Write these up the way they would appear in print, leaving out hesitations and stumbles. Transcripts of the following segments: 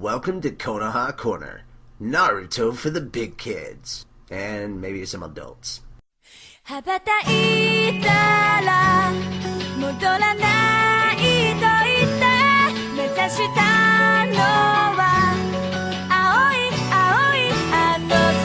Welcome to Konoha Corner. Naruto for the big kids. And maybe some adults. 羽ばたいたら戻らないと言って目指したのは青い青いあの空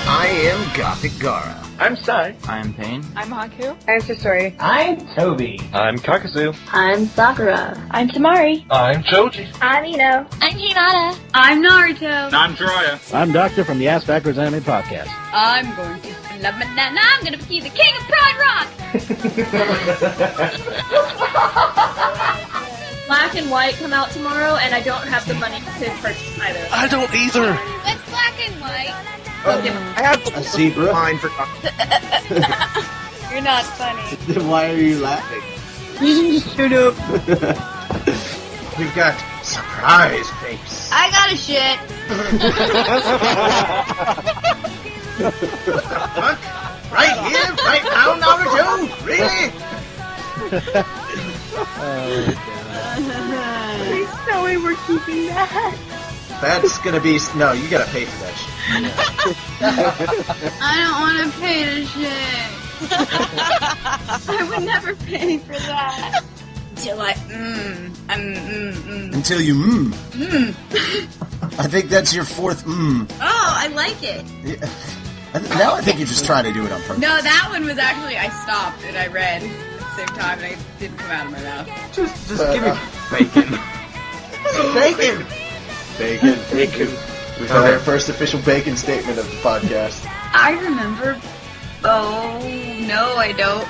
I am Gothic Gara. I'm Sai. I'm Pain. I'm Haku. I'm Sasori. I'm Tobi. I'm Kakazu. I'm Sakura. I'm Tamari. I'm Choji. I'm Ino. I'm Hinata. I'm Naruto. I'm Jiraiya. I'm Doctor from the Ass Backwards Anime Podcast. I'm going to love banana. I'm going to be the king of Pride Rock. Black and White come out tomorrow, and I don't have the money to purchase either. I don't either. It's black and white. I have A zebra? line for You're not funny. Then why are you laughing? Shut up. We've got surprise face. I got a shit. Fuck? Right here? Right now, Naruto? Really? Please tell me we're keeping that. That's gonna be... No, you gotta pay for that shit. I don't want to pay the shit. I would never pay for that. Until Until you I think that's your fourth Oh, I like it. Yeah. Now I think you're just trying to do it on purpose. No, that one was actually, I stopped and I read at the same time and it didn't come out of my mouth. Just give me bacon. Bacon! Bacon. Bacon. We've had our first official bacon statement of the podcast. I remember. Oh, no, I don't.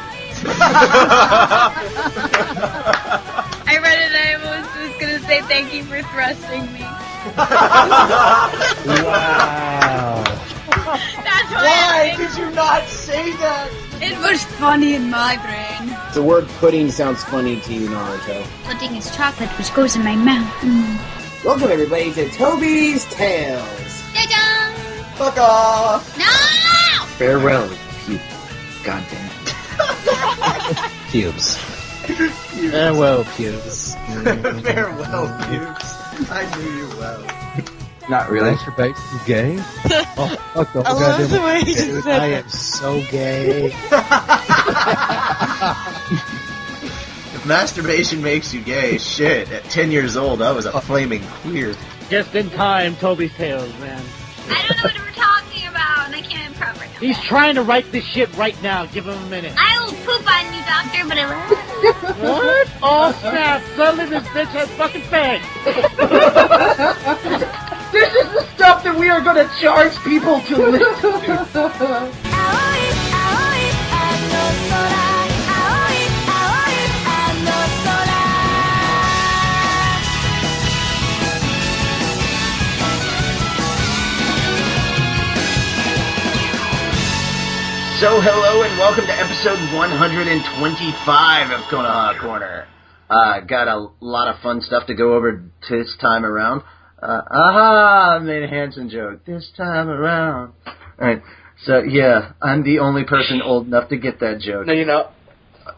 I read it and I was just going to say thank you for thrusting me. Wow. That's Why did you not say that? It was funny in my brain. The word pudding sounds funny to you, Naruto. Pudding is chocolate which goes in my mouth. Welcome, everybody, to Tobi's Tales. Jajang! Fuck off! No! Farewell, goddamn pubes. Farewell, pubes. Farewell, pubes. I knew you well. Not really. Masturbation gay? Oh, fuck the whole goddamn the way you dude, said I am so gay. If masturbation makes you gay, shit, at 10 years old, I was a flaming queer. Just in time, Tobi's Tales, man. I don't know what we're talking about and I can't improv right now. He's trying to write this shit right now. Give him a minute. I will poop on you, doctor, but I will. What? Oh, snap. Suddenly this bitch has fucking fangs. This is the stuff that we are going to charge people to listen to. So hello and welcome to episode 125 of Konoha Corner. Got a lot of fun stuff to go over this time around. I made a Hanson joke. This time around. Alright, so yeah, I'm the only person old enough to get that joke. No, you're not.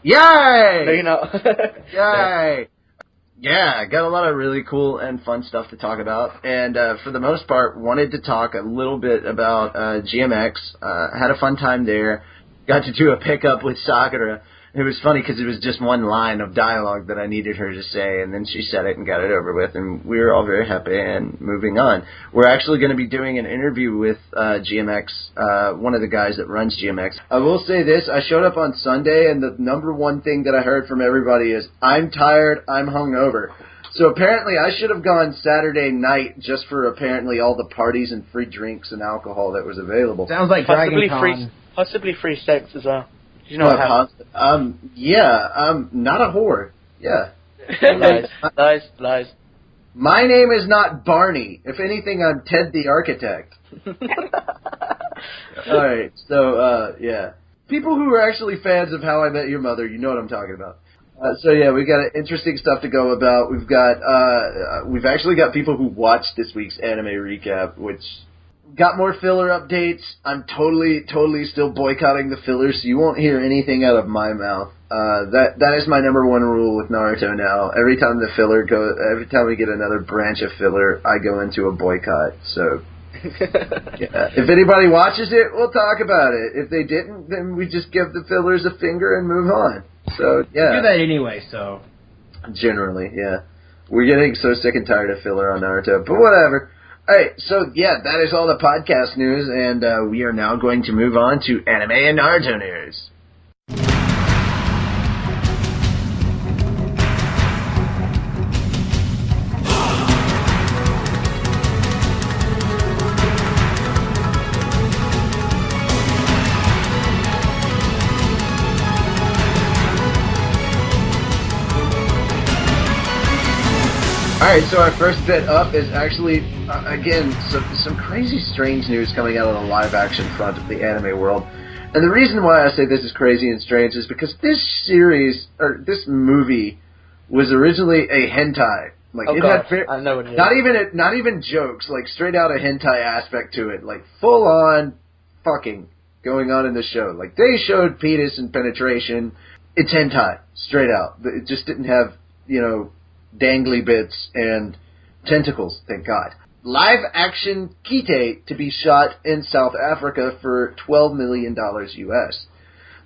Yay! No, you're not. Yay! Yeah, got a lot of really cool and fun stuff to talk about, and for the most part, wanted to talk a little bit about GMX. Had a fun time there. Got to do a pickup with Sakura. It was funny because it was just one line of dialogue that I needed her to say, and then she said it and got it over with, and we were all very happy and moving on. We're actually going to be doing an interview with GMX, one of the guys that runs GMX. I will say this, I showed up on Sunday, and the number one thing that I heard from everybody is, I'm tired, I'm hungover. So apparently I should have gone Saturday night just for apparently all the parties and free drinks and alcohol that was available. Sounds like Possibly Dragon possibly free sex as well. Did you know what happened? Not a whore. Yeah. Lies. My name is not Barney. If anything, I'm Ted the Architect. Alright, so, yeah. People who are actually fans of How I Met Your Mother, you know what I'm talking about. So yeah, we got interesting stuff to go about. We've actually got people who watched this week's anime recap, which got more filler updates. I'm totally still boycotting the fillers, so you won't hear anything out of my mouth. That is my number one rule with Naruto now. Every time we get another branch of filler, I go into a boycott. So, yeah. If anybody watches it, we'll talk about it. If they didn't, then we just give the fillers a finger and move on. So, yeah. Do that anyway, so. Generally, yeah. We're getting so sick and tired of filler on Naruto, but whatever. Alright, so yeah, that is all the podcast news, and we are now going to move on to anime and Naruto news. Alright, so our first bit up is actually, again, some crazy strange news coming out of the live-action front of the anime world. And the reason why I say this is crazy and strange is because this series, or this movie, was originally a hentai. Like, I know what it is. Not even jokes, like straight out a hentai aspect to it. Like, full-on fucking going on in the show. Like, they showed penis and penetration. It's hentai, straight out. It just didn't have, dangly bits and tentacles, thank God. Live-action Kite to be shot in South Africa for $12 million US.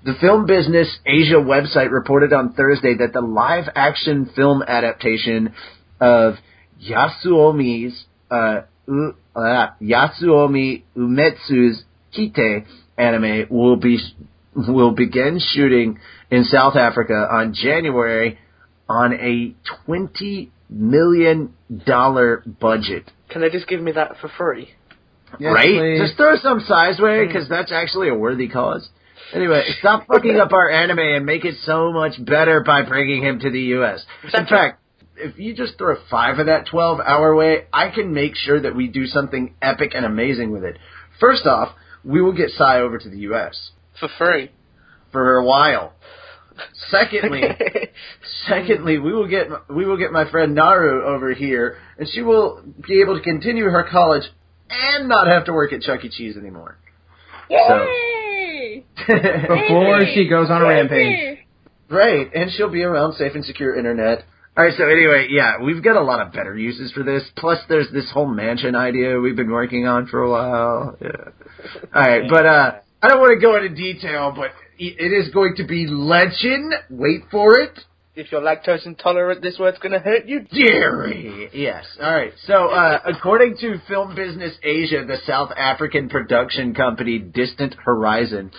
The Film Business Asia website reported on Thursday that the live-action film adaptation of Yasuomi Umetsu's Kite anime will begin shooting in South Africa on January on a $20 million budget. Can they just give me that for free? Yes, right? Please. Just throw some Sizeway, because that's actually a worthy cause. Anyway, stop fucking up our anime and make it so much better by bringing him to the U.S. In fact, if you just throw 5 of that 12 our way, I can make sure that we do something epic and amazing with it. First off, we will get Sai over to the U.S. For free. For a while. Secondly, we will get my friend Naru over here, and she will be able to continue her college and not have to work at Chuck E. Cheese anymore. Yay! So, before she goes on a rampage. Right, and she'll be around safe and secure internet. Alright, so anyway, yeah, we've got a lot of better uses for this. Plus, there's this whole mansion idea we've been working on for a while. Yeah. Alright, but I don't want to go into detail, but it is going to be legend. Wait for it. If you're lactose intolerant, this word's going to hurt you. Dairy. Yes. All right. So, according to Film Business Asia, the South African production company Distant Horizon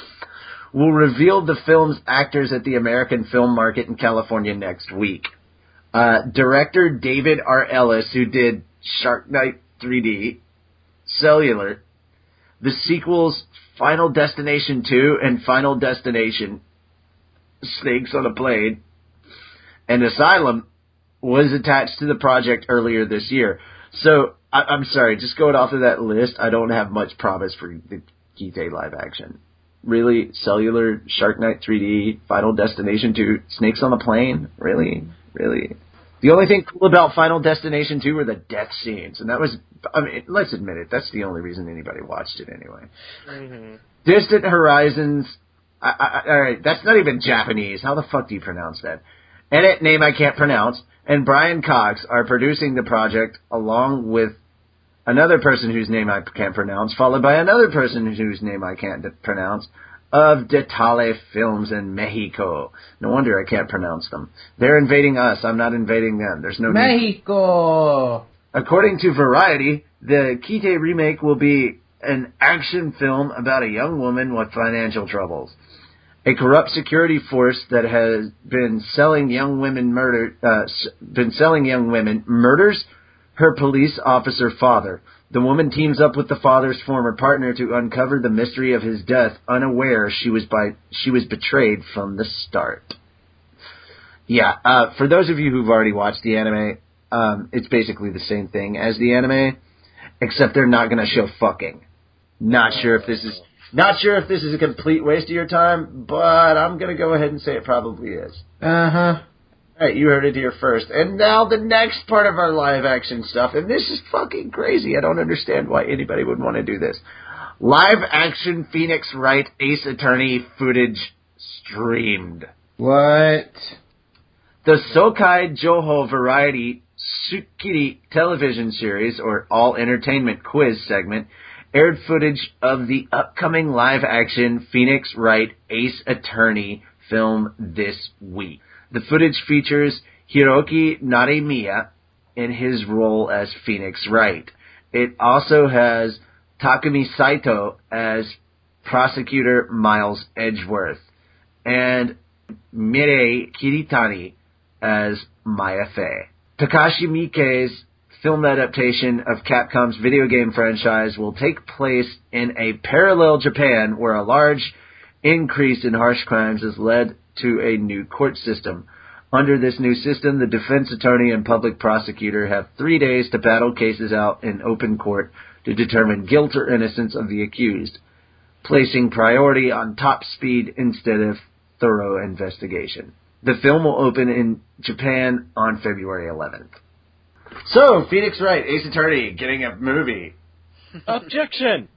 will reveal the film's actors at the American film market in California next week. Director David R. Ellis, who did Shark Night 3D, Cellular, the sequels Final Destination 2 and Final Destination Snakes on a Plane, and Asylum, was attached to the project earlier this year. So, I'm sorry, just going off of that list, I don't have much promise for the Kite live action. Really? Cellular, Shark Night 3D, Final Destination 2, Snakes on a Plane? Really? The only thing cool about Final Destination 2 were the death scenes, and that was, let's admit it, that's the only reason anybody watched it anyway. Mm-hmm. Distant Horizons, alright, that's not even Japanese. How the fuck do you pronounce that? Edit name I can't pronounce, and Brian Cox are producing the project along with another person whose name I can't pronounce, followed by another person whose name I can't pronounce, of Detale Films in Mexico. No wonder I can't pronounce them. They're invading us. I'm not invading them. There's no Mexico. Need. According to Variety, the Kite remake will be an action film about a young woman with financial troubles. A corrupt security force that has been selling young women murders her police officer father. The woman teams up with the father's former partner to uncover the mystery of his death, unaware she was betrayed from the start. Yeah, for those of you who've already watched the anime, it's basically the same thing as the anime, except they're not going to show fucking. Not sure if this is a complete waste of your time, but I'm going to go ahead and say it probably is. Uh-huh. All right, you heard it here first. And now the next part of our live action stuff, and this is fucking crazy. I don't understand why anybody would want to do this. Live action Phoenix Wright Ace Attorney footage streamed. What? The Sokai Joho Variety Tsukiri television series, or All Entertainment Quiz segment, aired footage of the upcoming live-action Phoenix Wright Ace Attorney film this week. The footage features Hiroki Narimiya in his role as Phoenix Wright. It also has Takumi Saito as Prosecutor Miles Edgeworth and Mirei Kiritani as Maya Fey. Takashi Miike's film adaptation of Capcom's video game franchise will take place in a parallel Japan where a large increase in harsh crimes has led to a new court system. Under this new system, the defense attorney and public prosecutor have 3 days to battle cases out in open court to determine guilt or innocence of the accused, placing priority on top speed instead of thorough investigation. The film will open in Japan on February 11th. So, Phoenix Wright, Ace Attorney, getting a movie. Objection!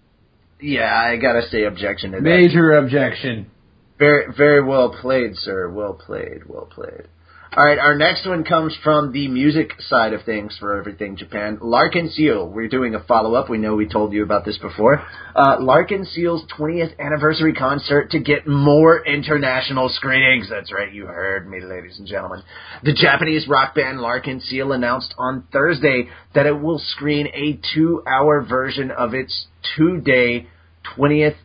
Yeah, I gotta say objection to that. Major objection. Very, very well played, sir. Well played, well played. Alright, our next one comes from the music side of things for Everything Japan. Larkin Seal. We're doing a follow-up. We know we told you about this before. Larkin Seal's 20th anniversary concert to get more international screenings. That's right, you heard me, ladies and gentlemen. The Japanese rock band Larkin Seal announced on Thursday that it will screen a 2-hour version of its 2-day 20th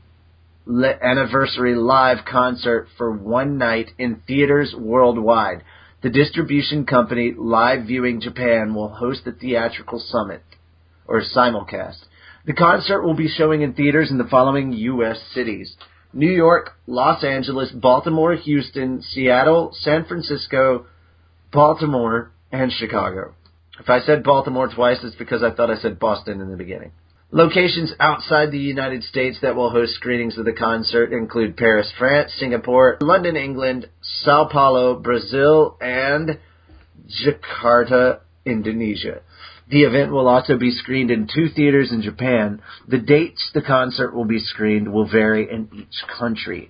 anniversary live concert for one night in theaters worldwide. The distribution company Live Viewing Japan will host the theatrical summit, or simulcast. The concert will be showing in theaters in the following U.S. cities: New York, Los Angeles, Baltimore, Houston, Seattle, San Francisco, Baltimore, and Chicago. If I said Baltimore twice, it's because I thought I said Boston in the beginning. Locations outside the United States that will host screenings of the concert include Paris, France, Singapore, London, England, Sao Paulo, Brazil, and Jakarta, Indonesia. The event will also be screened in 2 theaters in Japan. The dates the concert will be screened will vary in each country.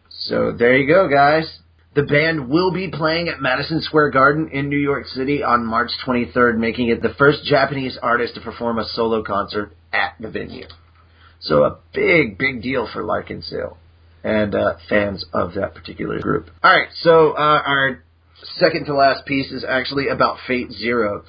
So there you go, guys. The band will be playing at Madison Square Garden in New York City on March 23rd, making it the first Japanese artist to perform a solo concert at the venue. So a big, big deal for Larkin Seal and fans of that particular group. All right, so our second to last piece is actually about Fate Zero.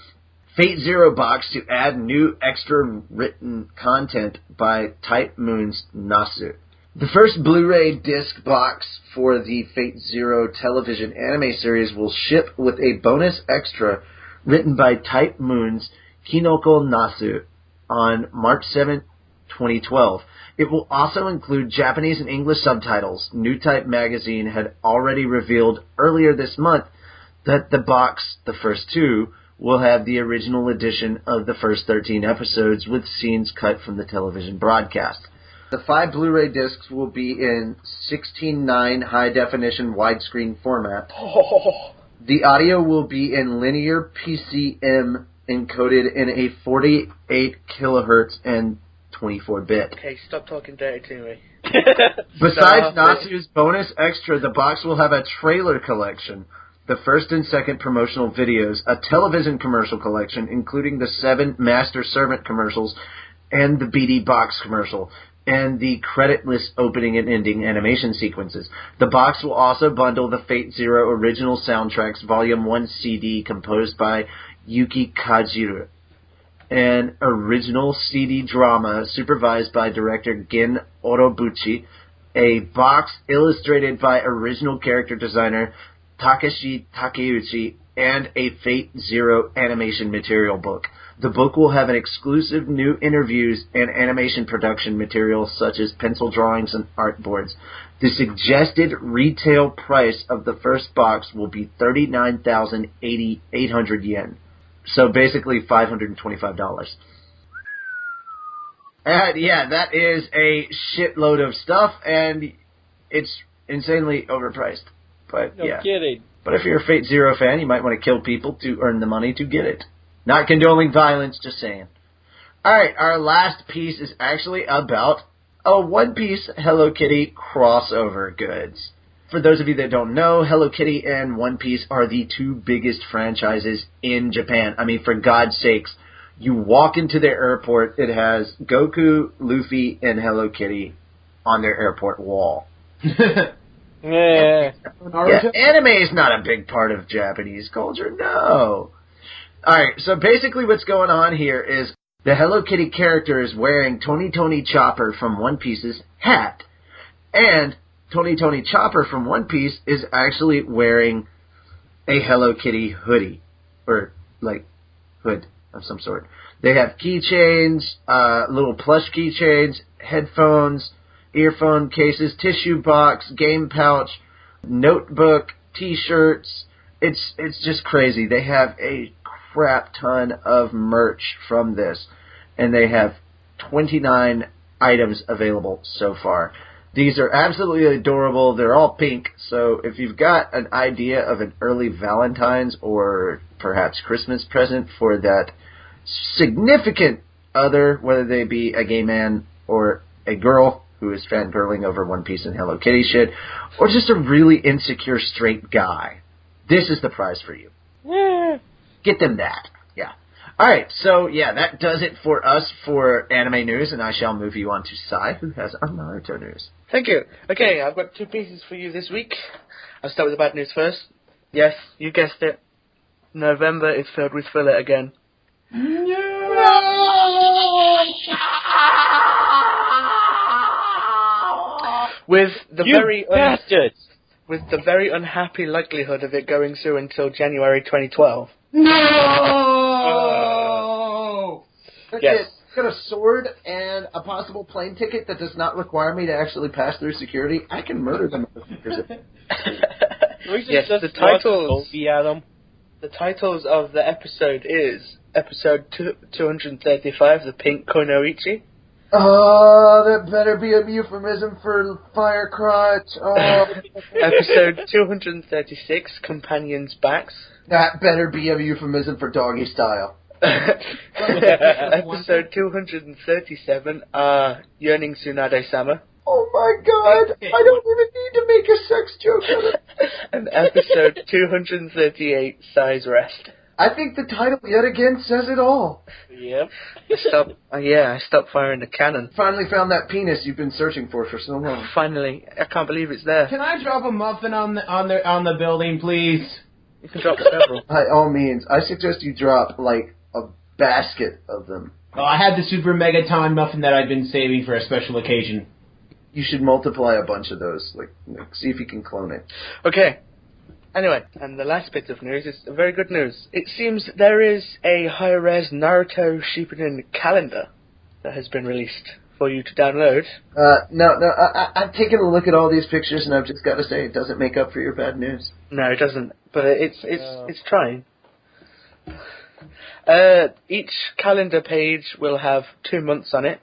Fate Zero box to add new extra written content by Type Moon's Nasu. The first Blu-ray disc box for the Fate Zero television anime series will ship with a bonus extra written by Type Moon's Kinoko Nasu on March 7, 2012. It will also include Japanese and English subtitles. New Type magazine had already revealed earlier this month that the box, the first 2, will have the original edition of the first 13 episodes with scenes cut from the television broadcast. The 5 Blu-ray discs will be in 16:9 high-definition widescreen format. The audio will be in linear PCM encoded in a 48 kilohertz and 24-bit. Okay, stop talking dirty to me. Besides Natsu's bonus extra, the box will have a trailer collection, the first and second promotional videos, a television commercial collection, including the 7 Master Servant commercials and the BD Box commercial, and the creditless opening and ending animation sequences. The box will also bundle the Fate Zero original soundtracks Volume 1 CD composed by Yuki Kajiro, an original CD drama supervised by director Gen Orobuchi, a box illustrated by original character designer Takeshi Takeuchi, and a Fate Zero animation material book. The book will have an exclusive new interviews and animation production materials such as pencil drawings and artboards. The suggested retail price of the first box will be 39,800 yen. So basically $525. And yeah, that is a shitload of stuff, and it's insanely overpriced. But No yeah. kidding. But if you're a Fate Zero fan, you might want to kill people to earn the money to get it. Not condoning violence, just saying. Alright, our last piece is actually about a One Piece Hello Kitty crossover goods. For those of you that don't know, Hello Kitty and One Piece are the two biggest franchises in Japan. I mean, for God's sakes, you walk into their airport, it has Goku, Luffy, and Hello Kitty on their airport wall. Yeah. Anime is not a big part of Japanese culture, no. Alright, so basically what's going on here is the Hello Kitty character is wearing Tony Chopper from One Piece's hat. And Tony Chopper from One Piece is actually wearing a Hello Kitty hoodie. Or, like, hood of some sort. They have keychains, little plush keychains, headphones, earphone cases, tissue box, game pouch, notebook, t-shirts. It's just crazy. They have a crap ton of merch from this, and they have 29 items available so far. These are absolutely adorable. They're all pink, so if you've got an idea of an early Valentine's or perhaps Christmas present for that significant other, whether they be a gay man or a girl who is fangirling over One Piece and Hello Kitty shit, or just a really insecure straight guy, this is the prize for you. Yeah. Get them that. Yeah. Alright, so yeah, that does it for us for anime news, and I shall move you on to Sai, who has our Naruto news. Thank you. Okay, I've got 2 pieces for you this week. I'll start with the bad news first. Yes, you guessed it. November is filled with filler again. With the with the very unhappy likelihood of it going through until January 2012. No! Yes. Got a sword and a possible plane ticket that does not require me to actually pass through security. I can murder them. Yes, the titles of the episode is episode 235, the Pink Konoichi. Oh, that better be a euphemism for fire crotch. Oh. Episode 236, Companions' Backs. That better be a euphemism for doggy style. Episode 237, Yearning Tsunade-sama. Oh my god, I don't even need to make a sex joke of it. And episode 238, Sai's Rest. I think the title yet again says it all. Yep. I stopped firing the cannon. Finally found that penis you've been searching for so long. Finally, I can't believe it's there. Can I drop a muffin on the building, please? You can drop several. By all means, I suggest you drop like a basket of them. Oh, I had the Super Megaton muffin that I've been saving for a special occasion. You should multiply a bunch of those. Like see if you can clone it. Okay. Anyway, and the last bit of news is very good news. It seems there is a high-res Naruto Shippuden calendar that has been released for you to download. No, I've taken a look at all these pictures, and I've just got to say, it doesn't make up for your bad news. No, it doesn't, but it's trying. Each calendar page will have 2 months on it.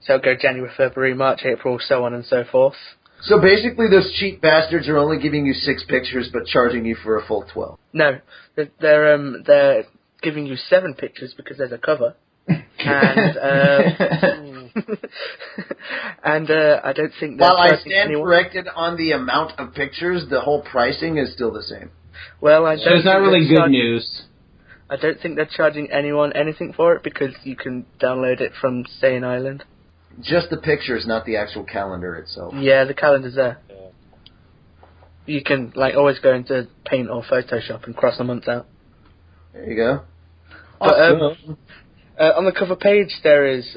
So it'll go January, February, March, April, so on and so forth. So basically those cheap bastards are only giving you 6 pictures but charging you for a full 12. No, they're giving you 7 pictures because there's a cover. And I don't think they're While I charging stand anyone. corrected on the amount of pictures, the whole pricing is still the same. Well, I So don't it's not think really they're good news. I don't think they're charging anyone anything for it because you can download it from Stay Island. Just the pictures, not the actual calendar itself. Yeah, the calendar's there. You can always go into Paint or Photoshop and cross a month out. There you go. But, on the cover page there is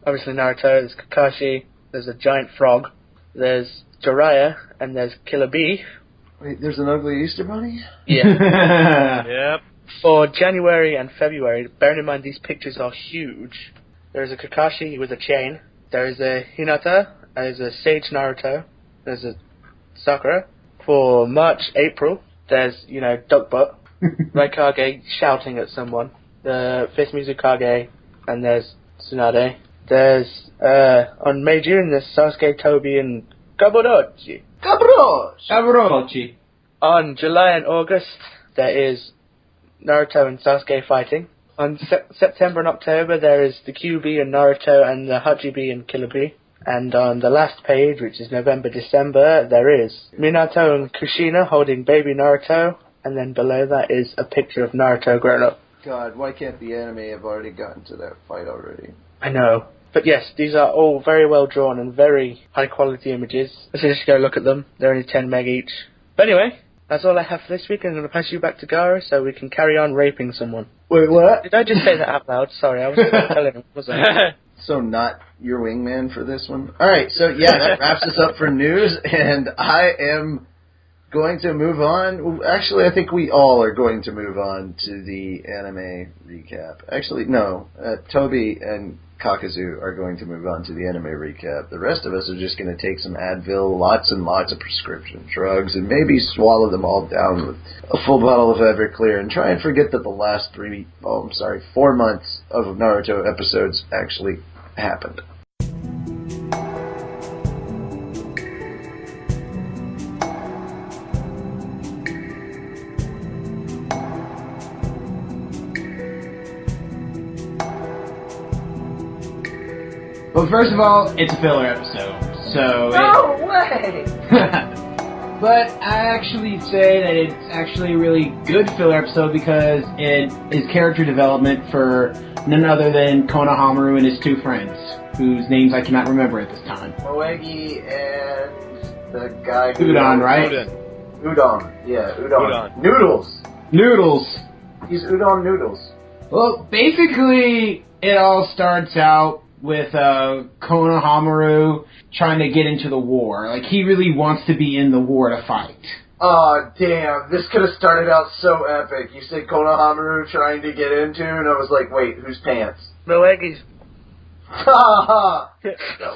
obviously Naruto, there's Kakashi, there's a giant frog, there's Jiraiya, and there's Killer Bee. Wait, there's an ugly Easter bunny? Yeah. Yep. For January and February, bearing in mind these pictures are huge, there's a Kakashi with a chain, there's a Hinata, there's a Sage Naruto, there's a Sakura. For March, April, there's, Duck Butt, Raikage shouting at someone, the Fifth Mizukage, and there's Tsunade. There's, on May, June, there's Sasuke, Tobi, and Gaburochi. Cabros! Abrochi. On July and August, there is Naruto and Sasuke fighting. On September and October, there is the Kyuubi and Naruto and the Hachibi and Killer. And on the last page, which is November-December, there is Minato and Kushina holding baby Naruto, and then below that is a picture of Naruto grown up. God, why can't the anime have already gotten to that fight already? I know. But yes, these are all very well drawn and very high quality images. Let's just go look at them. They're only 10 meg each. But anyway, that's all I have for this week. I'm going to pass you back to Gara so we can carry on raping someone. Wait, what? Did I just say that out loud? Sorry, I wasn't telling him, was I? So not your wingman for this one? Alright, so yeah, that wraps us up for news, and I am going to move on. Actually, I think we all are going to move on to the anime recap. Actually, no. Tobi and Kakazu are going to move on to the anime recap. The rest of us are just going to take some Advil, lots and lots of prescription drugs, and maybe swallow them all down with a full bottle of Everclear and try and forget that the last 4 months of Naruto episodes actually happened. Well, first of all, it's a filler episode, so... No way! But I actually say that it's actually a really good filler episode because it is character development for none other than Konohamaru and his two friends, whose names I cannot remember at this time. Moegi and the guy who... Udon, right? Udon. Yeah, Udon. Noodles! He's Udon Noodles. Well, basically, it all starts out with Konohamaru trying to get into the war. Like, he really wants to be in the war to fight. Oh, damn. This could have started out so epic. You said Konohamaru trying to get into, and I was like, wait, whose pants? Moegi's.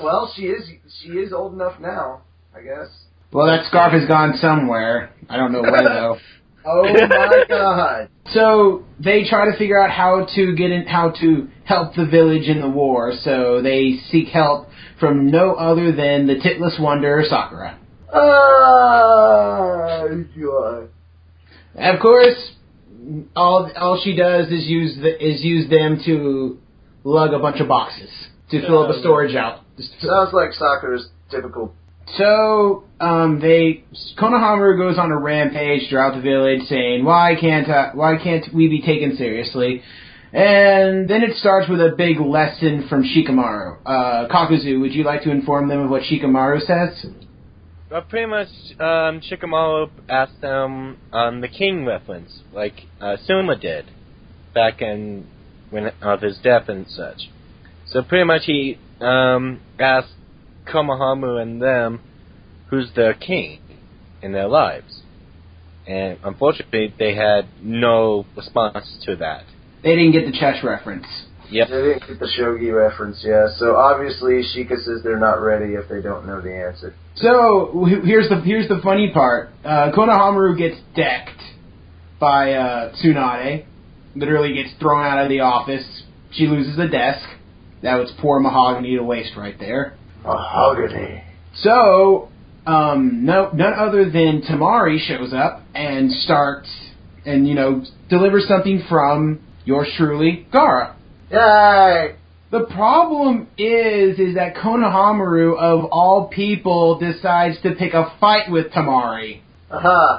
Well, she is old enough now, I guess. Well, that scarf has gone somewhere. I don't know where, though. Oh my god. So they try to figure out how to help the village in the war, so they seek help from no other than the titless wonder Sakura. God. And of course, all she does is use them to lug a bunch of boxes to fill up a storage out. Sounds like Sakura's typical. So, Konohamaru goes on a rampage throughout the village saying, why can't we be taken seriously? And then it starts with a big lesson from Shikamaru. Kakuzu, would you like to inform them of what Shikamaru says? Well, pretty much, Shikamaru asked them on the king reference, like Suma did, back of his death and such. So pretty much he asked Konohamaru and them who's their king in their lives. And unfortunately, they had no response to that. They didn't get the chess reference. Yep. They didn't get the shogi reference, yeah. So obviously, Shika says they're not ready if they don't know the answer. So here's the funny part. Konohamaru gets decked by Tsunade. Literally gets thrown out of the office. She loses a desk. That was poor mahogany to waste right there. Mahogany. So, none other than Tamari shows up and delivers something from yours truly, Gara. Yay! The problem is that Konohamaru, of all people, decides to pick a fight with Tamari.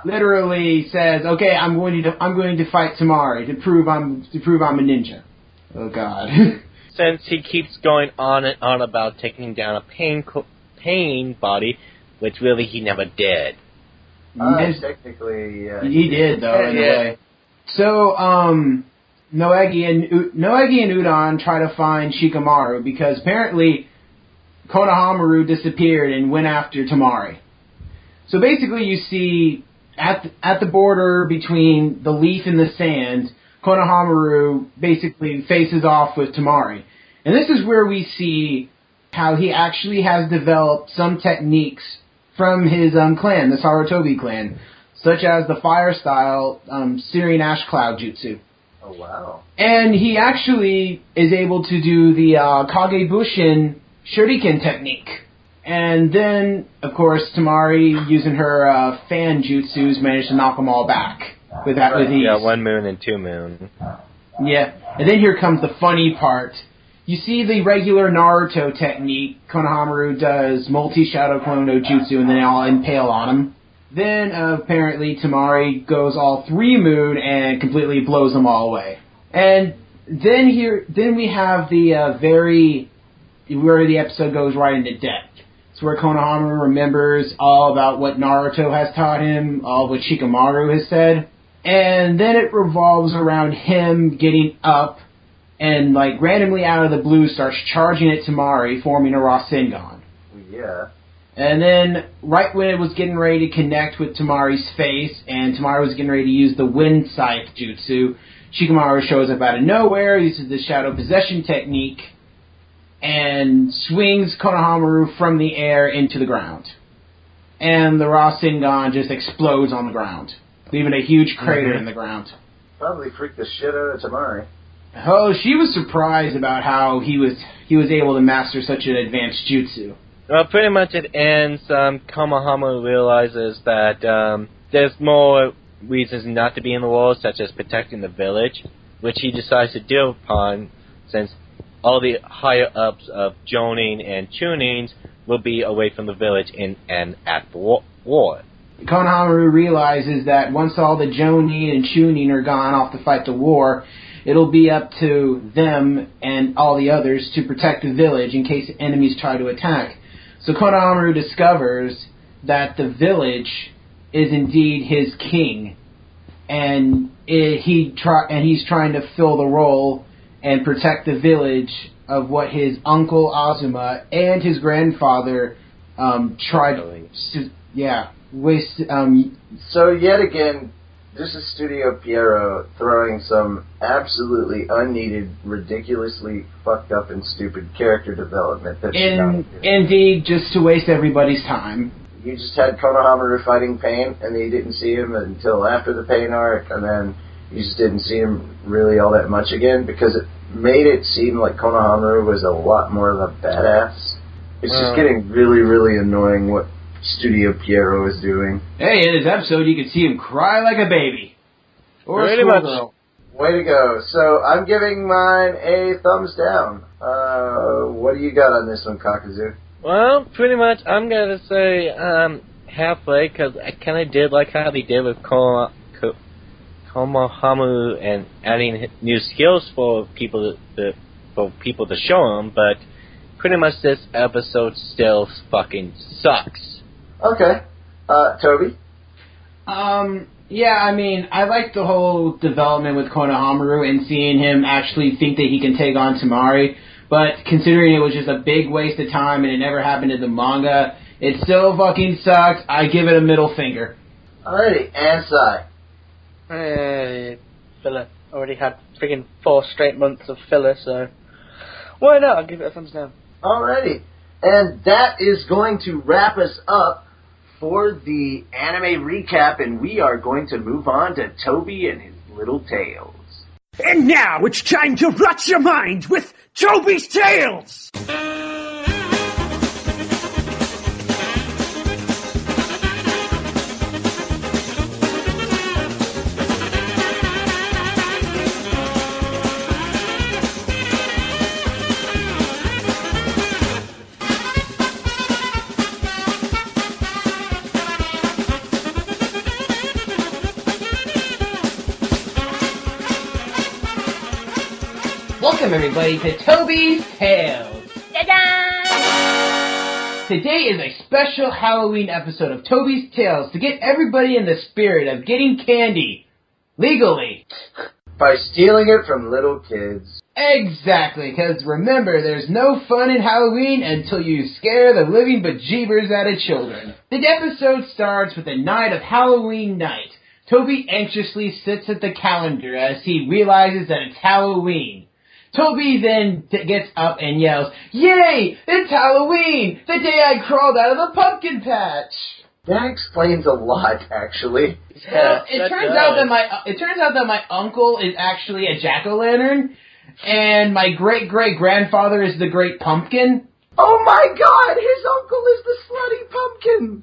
Literally says, "Okay, I'm going to fight Tamari to prove I'm a ninja." Oh God. Since he keeps going on and on about taking down a pain body, which really he never did. Technically, he did though, in a way. So, Noegi and Udon try to find Shikamaru because apparently Konohamaru disappeared and went after Tamari. So basically, you see at the border between the leaf and the sand, Konohamaru basically faces off with Tamari. And this is where we see how he actually has developed some techniques from his clan, the Sarutobi clan, such as the fire style Searing Ash Cloud Jutsu. Oh, wow. And he actually is able to do the Kagebushin Shuriken technique. And then, of course, Tamari, using her fan jutsus, managed to knock them all back with ease. Yeah, 1 moon and 2 moon. Yeah, and then here comes the funny part. You see the regular Naruto technique. Konohamaru does multi-shadow clone no jutsu, and then they all impale on him. Then, apparently, Tamari goes all 3 moon and completely blows them all away. And then we have the where the episode goes right into depth. It's where Konohamaru remembers all about what Naruto has taught him, all what Shikamaru has said. And then it revolves around him getting up and, like, randomly out of the blue starts charging at Tamari, forming a Rasengan. Yeah. And then, right when it was getting ready to connect with Tamari's face, and Tamari was getting ready to use the Wind Scythe Jutsu, Shikamaru shows up out of nowhere, uses the Shadow Possession technique, and swings Konohamaru from the air into the ground. And the Rasengan just explodes on the ground, leaving a huge crater in the ground. Probably freaked the shit out of Tamari. Oh, she was surprised about how he was able to master such an advanced jutsu. Well, pretty much it ends, Konohamaru realizes that there's more reasons not to be in the war, such as protecting the village, which he decides to do upon, since all the higher-ups of Jonin and Chunins will be away from the village and at the war. Konohamaru realizes that once all the Jonin and Chunin are gone off to fight the war, it'll be up to them and all the others to protect the village in case enemies try to attack. So Konohamaru discovers that the village is indeed his king, and he's trying to fill the role and protect the village of what his uncle Azuma and his grandfather tried to, So yet again, this is Studio Pierrot throwing some absolutely unneeded, ridiculously fucked up and stupid character development that should not be. Indeed, just to waste everybody's time. You just had Konohamaru fighting Pain, and then you didn't see him until after the Pain arc, and then you just didn't see him really all that much again, because it made it seem like Konohamaru was a lot more of a badass. It's just getting really, really annoying what Studio Pierrot is doing. Hey, in this episode you can see him cry like a baby. Or a schoolgirl. Way to go. So I'm giving mine a thumbs down. What do you got on this one, Kakazu? Well, pretty much I'm going to say halfway, because I kind of did like how they did with Konohamaru and adding new skills for people to show them, but pretty much this episode still fucking sucks. Okay. Toby? Yeah, I mean, I like the whole development with Konohamaru and seeing him actually think that he can take on Tamari, but considering it was just a big waste of time and it never happened in the manga, it still fucking sucked. I give it a middle finger. Alrighty, Ansai. Filler. Already had friggin' 4 straight months of filler, so why not? I'll give it a thumbs down. Alrighty. And that is going to wrap us up for the anime recap, and we are going to move on to Tobi and his little tales. And now it's time to rot your mind with Tobi's Tales! Welcome everybody to Tobi's Tales. Ta-da! Today is a special Halloween episode of Tobi's Tales to get everybody in the spirit of getting candy. Legally. By stealing it from little kids. Exactly, because remember, there's no fun in Halloween until you scare the living bejeebers out of children. The episode starts with the night of Halloween night. Tobi anxiously sits at the calendar as he realizes that it's Halloween. Tobi then gets up and yells, "Yay! It's Halloween! The day I crawled out of the pumpkin patch!" That explains a lot, actually. Well, it turns out that my uncle is actually a jack-o'-lantern, and my great-great-grandfather is the Great Pumpkin. Oh my god, his uncle is the slutty pumpkin!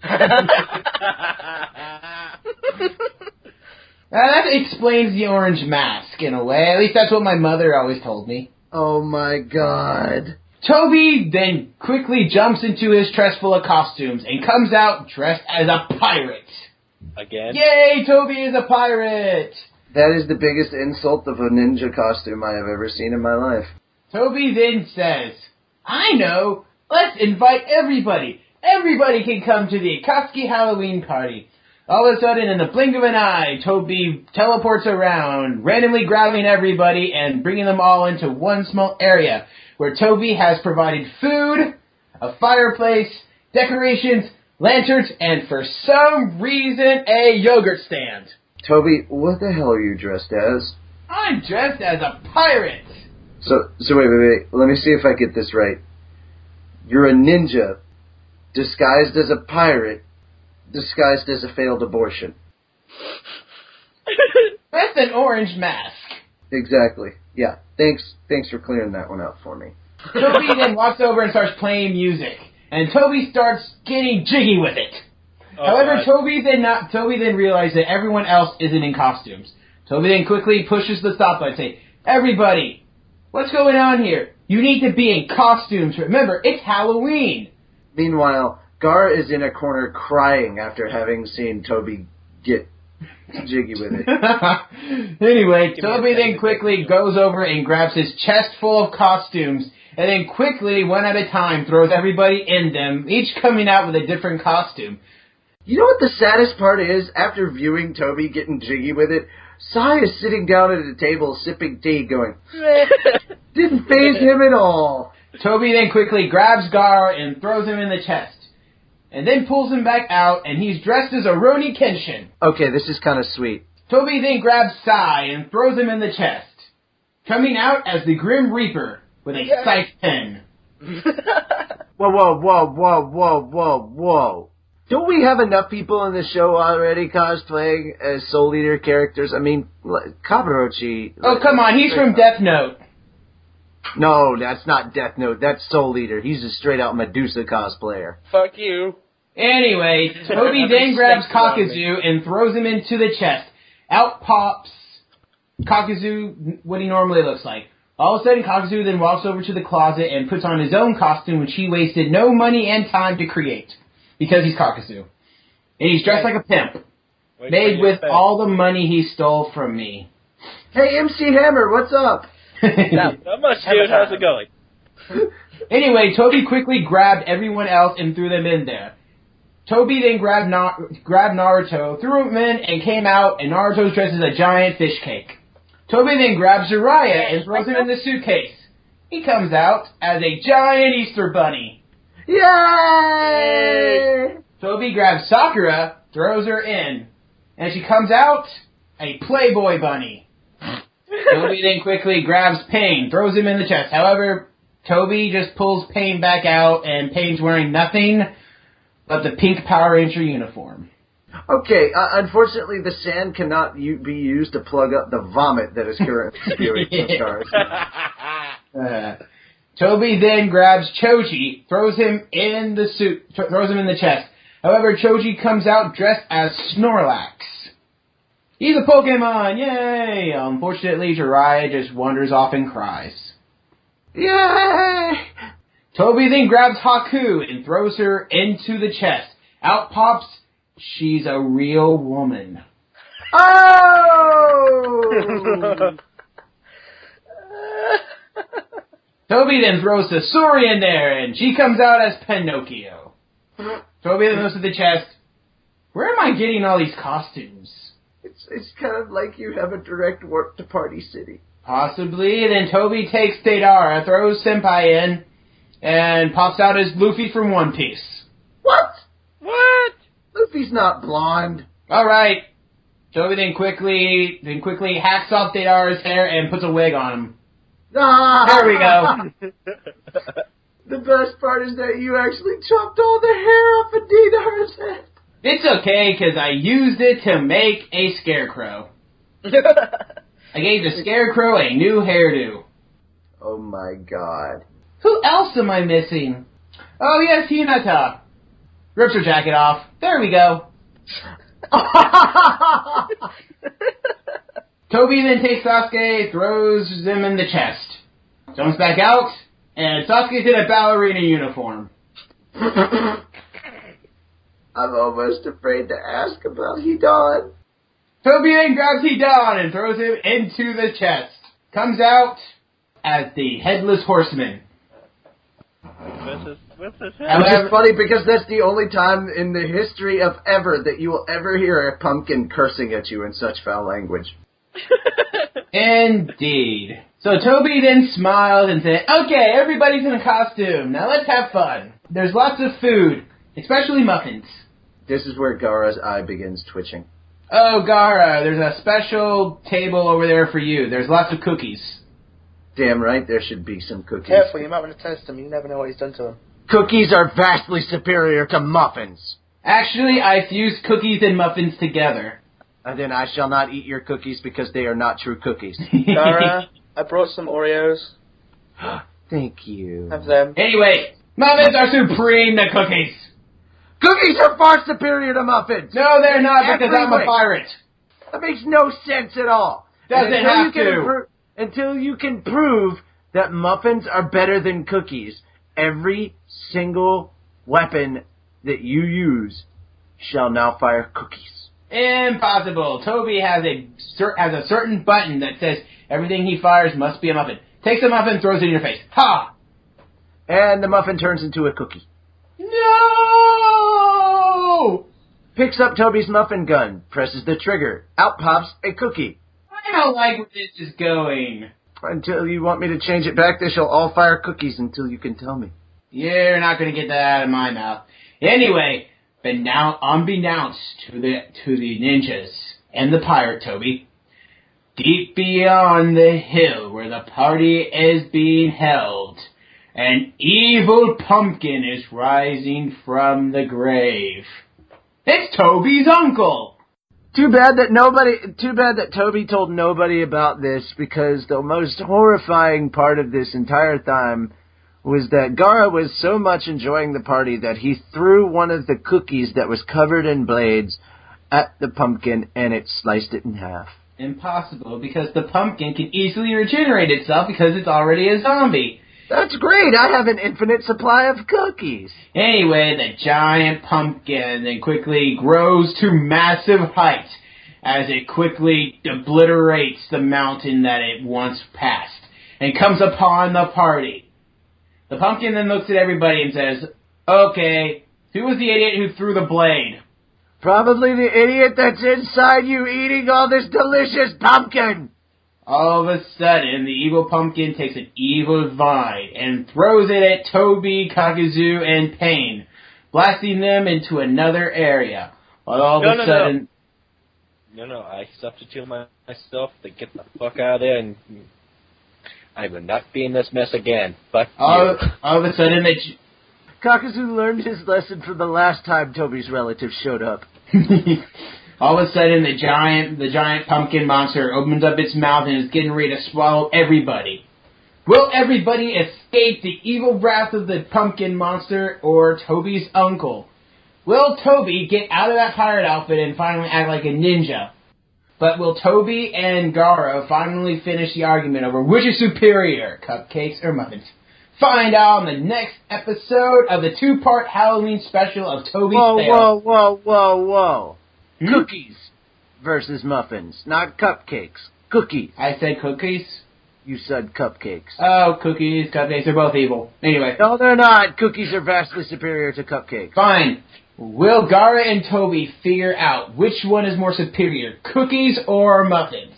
That explains the orange mask, in a way. At least that's what my mother always told me. Oh my god. Toby then quickly jumps into his chest full of costumes and comes out dressed as a pirate. Again? Yay, Toby is a pirate! That is the biggest insult of a ninja costume I have ever seen in my life. Toby then says, I know, let's invite everybody. Everybody can come to the Akatsuki Halloween party. All of a sudden, in the blink of an eye, Toby teleports around, randomly grabbing everybody and bringing them all into one small area, where Toby has provided food, a fireplace, decorations, lanterns, and for some reason, a yogurt stand. Toby, what the hell are you dressed as? I'm dressed as a pirate! So wait. Let me see if I get this right. You're a ninja, disguised as a pirate, disguised as a failed abortion. That's an orange mask. Exactly. Yeah. Thanks for clearing that one out for me. Toby then walks over and starts playing music, and Toby starts getting jiggy with it. Oh, However, God. Toby then realized that everyone else isn't in costumes. Toby then quickly pushes the stop button, saying, "Everybody, what's going on here? You need to be in costumes. Remember, it's Halloween." Meanwhile, Gar is in a corner crying after having seen Toby get jiggy with it. Anyway, Toby then quickly goes over and grabs his chest full of costumes, and then quickly, one at a time, throws everybody in them, each coming out with a different costume. You know what the saddest part is? After viewing Toby getting jiggy with it, Sai is sitting down at a table sipping tea going, didn't faze him at all. Toby then quickly grabs Gar and throws him in the chest, and then pulls him back out, and he's dressed as a Roni Kenshin. Okay, this is kind of sweet. Toby then grabs Sai and throws him in the chest, coming out as the Grim Reaper with a scythe pen. Whoa. Don't we have enough people in the show already cosplaying as Soul Eater characters? I mean, Kabarochi... Oh, come on, he's from Death Note. No, that's not Death Note. That's Soul Eater. He's a straight-out Medusa cosplayer. Fuck you. Anyway, Toby then grabs Kakuzu and throws him into the chest. Out pops Kakuzu, what he normally looks like. All of a sudden, Kakuzu then walks over to the closet and puts on his own costume, which he wasted no money and time to create. Because he's Kakuzu. And he's dressed like a pimp. Made with all the money he stole from me. Hey, MC Hammer, what's up? Not much, dude. How's it going? Anyway, Toby quickly grabbed everyone else and threw them in there. Toby then grabbed Naruto, threw him in, and came out, and Naruto's dressed as a giant fish cake. Toby then grabs Jiraiya and throws him in the suitcase. He comes out as a giant Easter bunny. Yay! Toby grabs Sakura, throws her in, and she comes out a Playboy bunny. Toby then quickly grabs Pain, throws him in the chest. However, Toby just pulls Pain back out, and Pain's wearing nothing but the pink Power Ranger uniform. Okay, unfortunately the sand cannot be used to plug up the vomit that is currently spewing from Stars. Toby then grabs Choji, throws him in the chest. However, Choji comes out dressed as Snorlax. He's a Pokemon, yay! Unfortunately, Jiraiya just wanders off and cries. Yay! Toby then grabs Haku and throws her into the chest. Out pops, she's a real woman. Oh! Toby then throws Sasori in there, and she comes out as Pinocchio. Toby then goes to the chest. Where am I getting all these costumes? It's kind of like you have a direct warp to Party City. Possibly. Then Toby takes Deidara, throws Senpai in, and pops out as Luffy from One Piece. What? Luffy's not blonde. Alright. Toby then quickly hacks off Deidara's hair and puts a wig on him. Ah! There we go. The best part is that you actually chopped all the hair off of Deidara's head. It's okay, because I used it to make a scarecrow. I gave the scarecrow a new hairdo. Oh my god. Who else am I missing? Oh yes, Hinata. Rips her jacket off. There we go. Tobi then takes Sasuke, throws him in the chest. Jumps back out, and Sasuke's in a ballerina uniform. I'm almost afraid to ask about Hidan. Tobi then grabs Hidan and throws him into the chest. Comes out as the Headless Horseman. What's this? Which is funny because that's the only time in the history of ever that you will ever hear a pumpkin cursing at you in such foul language. Indeed. So Tobi then smiled and said, okay, everybody's in a costume. Now let's have fun. There's lots of food, especially muffins. This is where Gaara's eye begins twitching. Oh, Gaara, there's a special table over there for you. There's lots of cookies. Damn right, there should be some cookies. Careful, you might want to test him. You never know what he's done to him. Cookies are vastly superior to muffins. Actually, I fused cookies and muffins together. And then I shall not eat your cookies because they are not true cookies. Gaara, I brought some Oreos. Thank you. Have them. Anyway, muffins are supreme to cookies. Cookies are far superior to muffins. No, they're not because I'm a pirate. That makes no sense at all. Doesn't have to. Until you can prove that muffins are better than cookies, every single weapon that you use shall now fire cookies. Impossible. Tobi has a certain button that says everything he fires must be a muffin. Takes a muffin, throws it in your face. Ha! And the muffin turns into a cookie. No! Picks up Tobi's muffin gun, presses the trigger. Out pops a cookie. I don't like where this is going. Until you want me to change it back, they shall all fire cookies until you can tell me. You're not going to get that out of my mouth. Anyway, but now unbeknownst to the ninjas and the pirate Tobi, deep beyond the hill where the party is being held, an evil pumpkin is rising from the grave. It's Tobi's uncle. Too bad that Tobi told nobody about this, because the most horrifying part of this entire time was that Gaara was so much enjoying the party that he threw one of the cookies that was covered in blades at the pumpkin and it sliced it in half. Impossible, because the pumpkin can easily regenerate itself because it's already a zombie. That's great! I have an infinite supply of cookies! Anyway, the giant pumpkin then quickly grows to massive height as it quickly obliterates the mountain that it once passed and comes upon the party. The pumpkin then looks at everybody and says, okay, who was the idiot who threw the blade? Probably the idiot that's inside you eating all this delicious pumpkin! All of a sudden, the evil pumpkin takes an evil vine and throws it at Tobi, Kakuzu, and Pain, blasting them into another area. While all of a sudden... No, I substitute myself to get the fuck out of there, and I will not be in this mess again. Fuck you. All of a sudden, Kakuzu learned his lesson from the last time Tobi's relatives showed up. All of a sudden, the giant pumpkin monster opens up its mouth and is getting ready to swallow everybody. Will everybody escape the evil wrath of the pumpkin monster or Tobi's uncle? Will Tobi get out of that pirate outfit and finally act like a ninja? But will Tobi and Gaara finally finish the argument over which is superior, cupcakes or muffins? Find out on the next episode of the 2-part Halloween special of Tobi's Tale. Whoa. Cookies versus muffins, not cupcakes. Cookies. I said cookies. You said cupcakes. Oh, cookies, cupcakes, they're both evil. Anyway. No, they're not. Cookies are vastly superior to cupcakes. Fine. Will Gaara and Tobi figure out which one is more superior, cookies or muffins?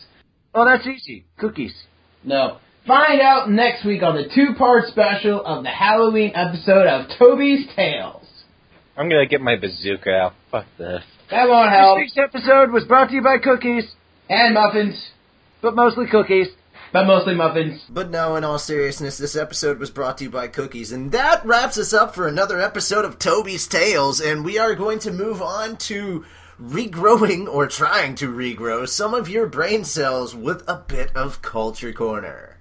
Oh, that's easy. Cookies. No. Find out next week on the 2-part special of the Halloween episode of Tobi's Tales. I'm gonna get my bazooka out. Fuck this. That won't help. This week's episode was brought to you by cookies. And muffins. But mostly cookies. But mostly muffins. But no, in all seriousness, this episode was brought to you by cookies. And that wraps us up for another episode of Tobi's Tales. And we are going to move on to regrowing, or trying to regrow, some of your brain cells with a bit of Culture Corner.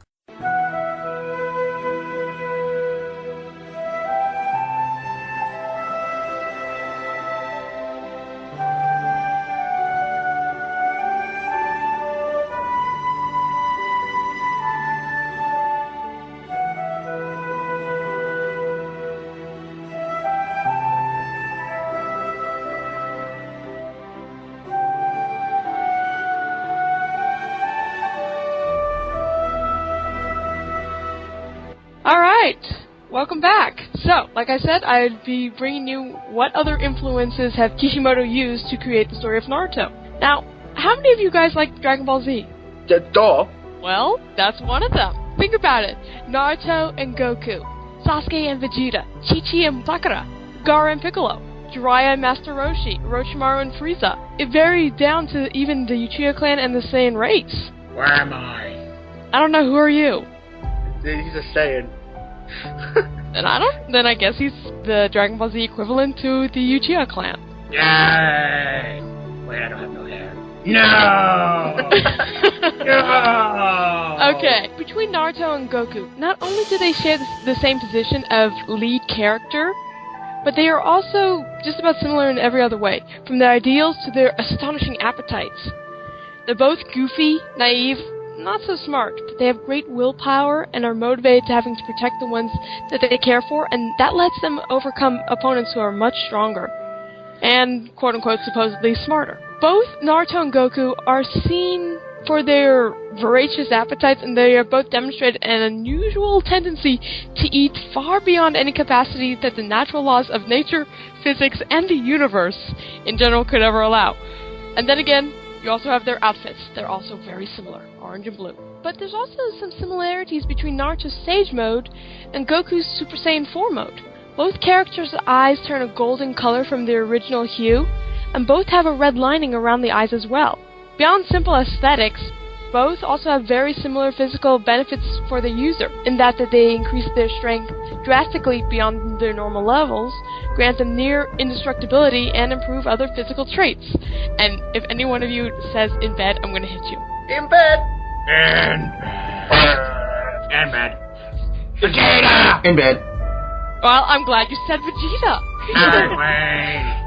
Alright, welcome back. So, like I said, I'd be bringing you what other influences have Kishimoto used to create the story of Naruto. Now, how many of you guys like Dragon Ball Z? Duh. Well, that's one of them. Think about it. Naruto and Goku, Sasuke and Vegeta, Chi-Chi and Sakura, Gaara and Piccolo, Jiraiya and Master Roshi, Orochimaru and Frieza. It varied down to even the Uchiha clan and the Saiyan race. Where am I? I don't know, who are you? He's a Saiyan. Then I guess he's the Dragon Ball Z equivalent to the Uchiha clan. Yay! Wait, I don't have no hair. No! No! Okay, between Naruto and Goku, not only do they share the same position of lead character, but they are also just about similar in every other way, from their ideals to their astonishing appetites. They're both goofy, naive, not so smart, but they have great willpower and are motivated to having to protect the ones that they care for, and that lets them overcome opponents who are much stronger and, quote-unquote, supposedly smarter. Both Naruto and Goku are seen for their voracious appetites, and they are both demonstrated an unusual tendency to eat far beyond any capacity that the natural laws of nature, physics, and the universe in general could ever allow. And then again, you also have their outfits. They're also very similar, orange and blue. But there's also some similarities between Naruto's Sage Mode and Goku's Super Saiyan 4 mode. Both characters' eyes turn a golden color from their original hue, and both have a red lining around the eyes as well. Beyond simple aesthetics, both also have very similar physical benefits for the user, in that they increase their strength drastically beyond their normal levels, grant them near indestructibility, and improve other physical traits. And if any one of you says in bed, I'm gonna hit you. In bed! In bed. Vegeta! In bed. Well, I'm glad you said Vegeta. Anyway.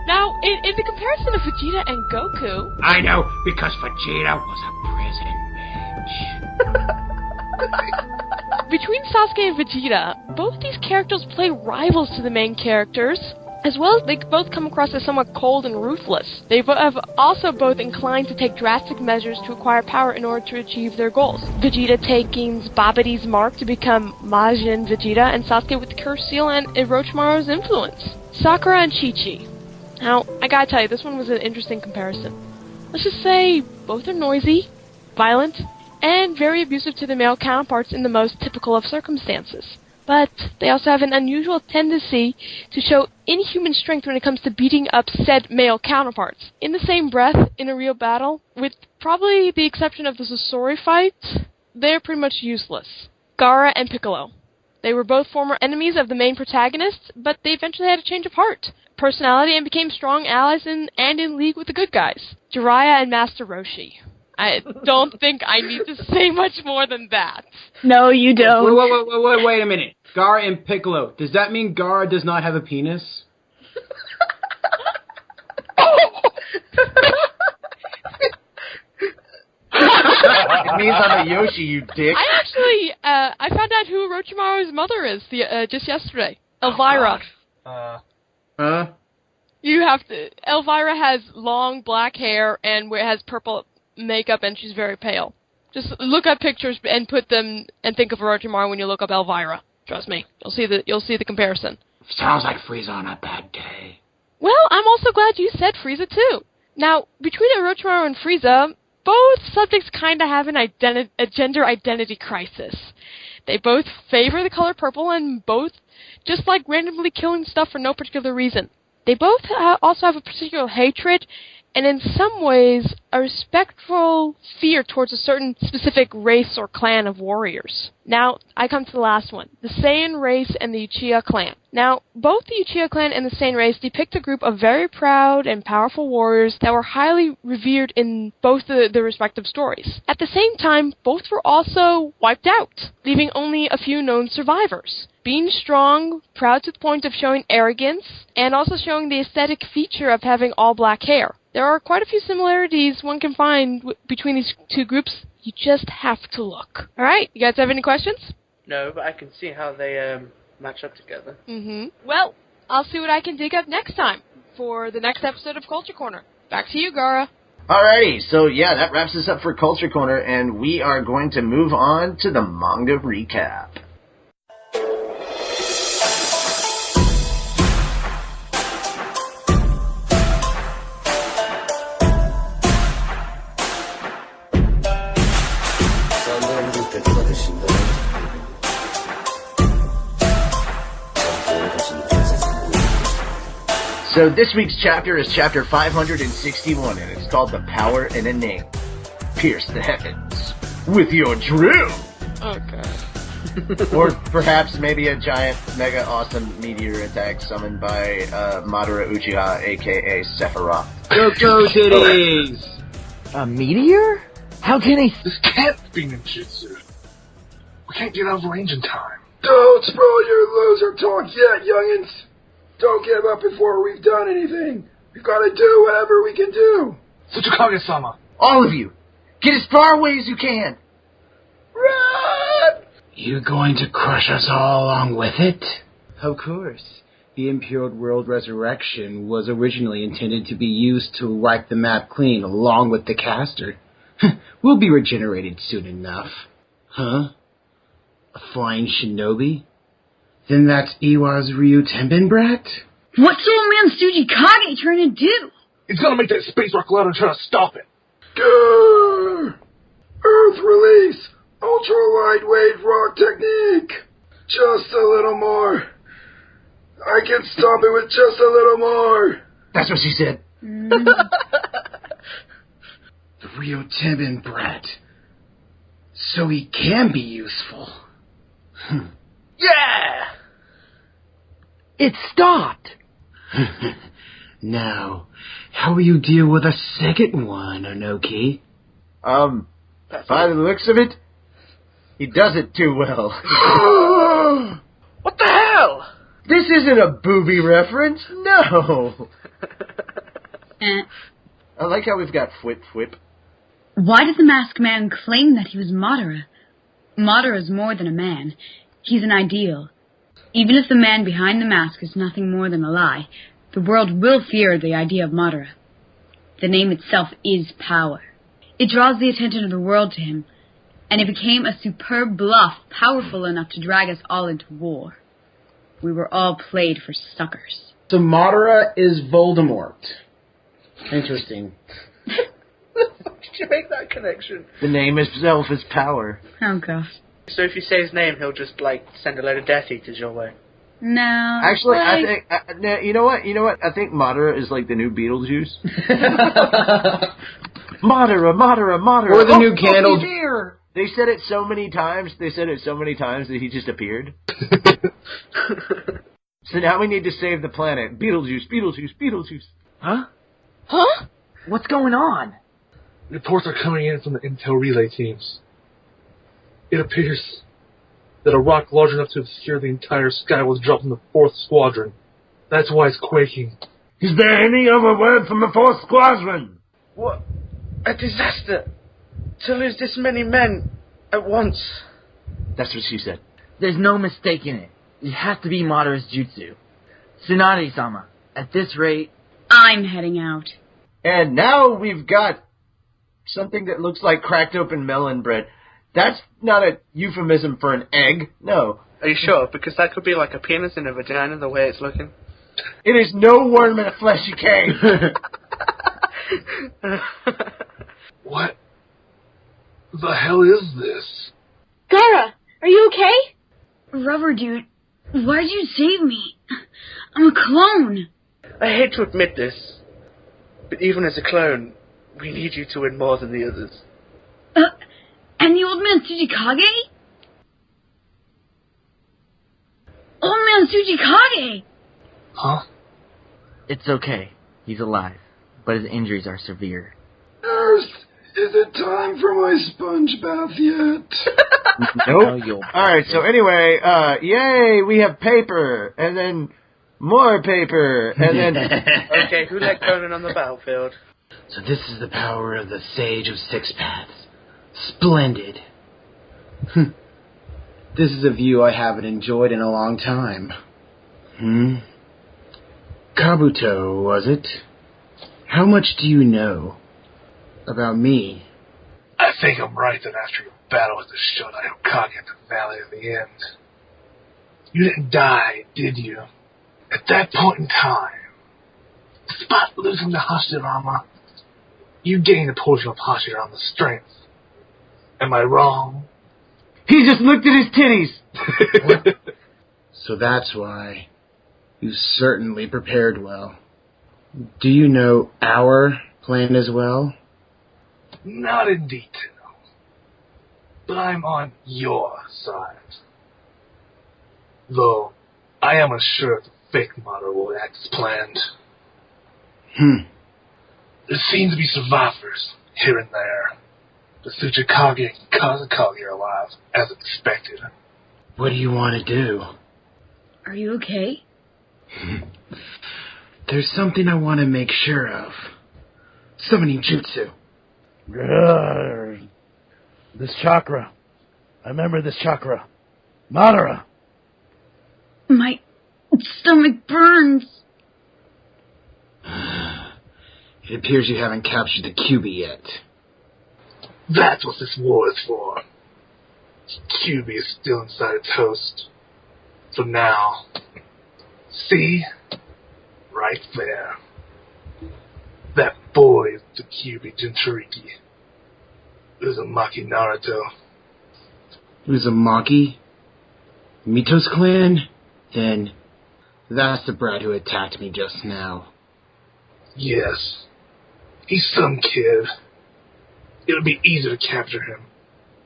Now, in the comparison of Vegeta and Goku... I know, because Vegeta was a prison bitch. Between Sasuke and Vegeta, both these characters play rivals to the main characters, as well as they both come across as somewhat cold and ruthless. They have also both inclined to take drastic measures to acquire power in order to achieve their goals. Vegeta taking Babadi's mark to become Majin Vegeta, and Sasuke with the Cursed Seal and Orochimaru's influence. Sakura and Chi-Chi. Now, I gotta tell you, this one was an interesting comparison. Let's just say both are noisy, violent, and very abusive to their male counterparts in the most typical of circumstances. But they also have an unusual tendency to show inhuman strength when it comes to beating up said male counterparts. In the same breath, in a real battle, with probably the exception of the Sasori fight, they're pretty much useless. Gaara and Piccolo. They were both former enemies of the main protagonists, but they eventually had a change of heart, personality, and became strong allies and in league with the good guys. Jiraiya and Master Roshi. I don't think I need to say much more than that. No, you don't. Wait a minute. Gaara and Piccolo. Does that mean Gaara does not have a penis? It means I'm a Yoshi, you dick. I actually, I found out who Orochimaru's mother is just yesterday. Elvira. You have to. Elvira has long black hair and has purple makeup, and she's very pale. Just look up pictures and put them and think of Orochimaru when you look up Elvira. Trust me, you'll see the comparison. Sounds like Frieza on a bad day. Well, I'm also glad you said Frieza too. Now, between Orochimaru and Frieza, both subjects kind of have a gender identity crisis. They both favor the color purple, and both just like randomly killing stuff for no particular reason. They both also have a particular hatred, and in some ways, a respectful fear towards a certain specific race or clan of warriors. Now, I come to the last one, the Saiyan race and the Uchiha clan. Now, both the Uchiha clan and the Saiyan race depict a group of very proud and powerful warriors that were highly revered in both the respective stories. At the same time, both were also wiped out, leaving only a few known survivors. Being strong, proud to the point of showing arrogance, and also showing the aesthetic feature of having all black hair. There are quite a few similarities one can find between these two groups. You just have to look. Alright, you guys have any questions? No, but I can see how they match up together. Well, I'll see what I can dig up next time for the next episode of Culture Corner. Back to you, Gaara. Alrighty, so yeah, that wraps us up for Culture Corner, and we are going to move on to the manga recap. So this week's chapter is chapter 561, and it's called The Power in a Name. Pierce the heavens with your drill. Oh, God. Or perhaps maybe a giant, mega awesome meteor attack summoned by Madara Uchiha, a.k.a. Sephiroth. Go titties! A meteor? How can he... This can't be ninjutsu. We can't get out of range in time. Don't spoil your loser talk yet, youngins. Don't give up before we've done anything. We've got to do whatever we can do. Tsuchikage-sama. All of you, get as far away as you can. Run! You going to crush us all along with it? Of course. The Imperial World Resurrection was originally intended to be used to wipe the map clean along with the caster. We'll be regenerated soon enough. Huh? A flying shinobi? Then that's Iwa's Ryu Tenbin brat? What's old man Tsujikage trying to do? He's gonna make that space rock louder and try to stop it. Grrr! Earth release! Ultra lightweight rock technique! Just a little more. I can stop it with just a little more. That's what she said. The Ryu Tenbin brat. So he can be useful. Yeah! It stopped! Now, how will you deal with a second one, Onoki? By the looks of it, he does it too well. What the hell? This isn't a booby reference, no! I like how we've got Whip. Why did the masked man claim that he was Madara? Madara is more than a man. He's an ideal. Even if the man behind the mask is nothing more than a lie, the world will fear the idea of Madara. The name itself is power. It draws the attention of the world to him, and it became a superb bluff powerful enough to drag us all into war. We were all played for suckers. So Madara is Voldemort. Interesting. Did you make that connection? The name itself is power. Oh, gosh. So if you say his name, he'll just, send a load of Death Eaters your way. No. Actually, I think... you know what? I think Madara is like the new Beetlejuice. Madara. Or the new candle. He's here. They said it so many times that he just appeared. So now we need to save the planet. Beetlejuice. Huh? Huh? What's going on? Reports are coming in from the intel relay teams. It appears that a rock large enough to obscure the entire sky was dropped from the 4th Squadron. That's why it's quaking. Is there any other word from the 4th Squadron? What? A disaster! To lose this many men at once. That's what she said. There's no mistaking it. It has to be Madara's jutsu. Tsunade-sama, at this rate... I'm heading out. And now we've got something that looks like cracked open melon bread. That's not a euphemism for an egg, no. Are you sure? Because that could be like a penis in a vagina, the way it's looking. It is no worm in a fleshy cave. What the hell is this? Gara, are you okay? Rubber dude, why did you save me? I'm a clone. I hate to admit this, but even as a clone, we need you to win more than the others. And the old man Tsujikage? Old man Tsujikage! Huh? It's okay. He's alive, but his injuries are severe. Nurse, is it time for my sponge bath yet? Nope. Alright, so anyway, yay, we have paper, and then more paper, and then... Okay, who let Conan on the battlefield? So this is the power of the Sage of Six Paths. Splendid. This is a view I haven't enjoyed in a long time. Kabuto, was it? How much do you know about me? I think I'm right that after your battle with the Shodai Hokage at the Valley of the End, you didn't die, did you? At that point in time, despite losing the Hashirama, you gained a portion of Hashirama's strength. Am I wrong? He just looked at his titties! So that's why. You certainly prepared well. Do you know our plan as well? Not in detail, but I'm on your side. Though, I am unsure if the fake Madara will act as planned. There seem to be survivors here and there. The Tsuchikage and Kazekage are alive, as expected. What do you want to do? Are you okay? There's something I want to make sure of. Summoning jutsu. This chakra. I remember this chakra. Madara. My stomach burns. It appears you haven't captured the Kyuubi yet. That's what this war is for. Kyuubi is still inside its host. For now. See? Right there. That boy is the Kyuubi Jinchuriki. Uzumaki Naruto. Uzumaki? Mito's clan? Then that's the brat who attacked me just now. Yes. He's some kid. It'll be easy to capture him,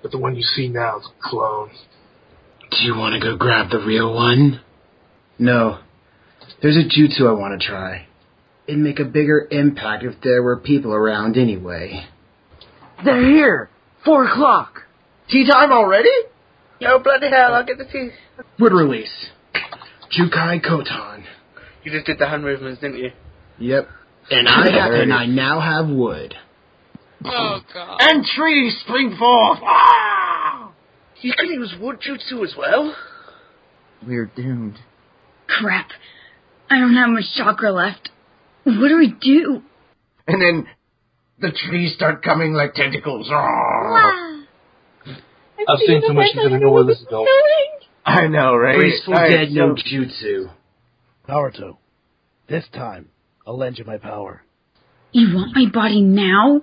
but the one you see now is a clone. Do you want to go grab the real one? No. There's a jutsu I want to try. It'd make a bigger impact if there were people around anyway. They're here! 4 o'clock! Tea time already? Yo, bloody hell, I'll get the tea. Wood release. Jukai Kotan. You just did the hand movements, didn't you? Yep. And I now have wood. Oh, God. And trees spring forth! Ah! You can use wood jutsu as well? We're doomed. Crap. I don't have much chakra left. What do we do? And then the trees start coming like tentacles. I've seen too much to know where this is going. I know, right? Graceful dead no jutsu. Naruto, this time, I'll lend you my power. You want my body now?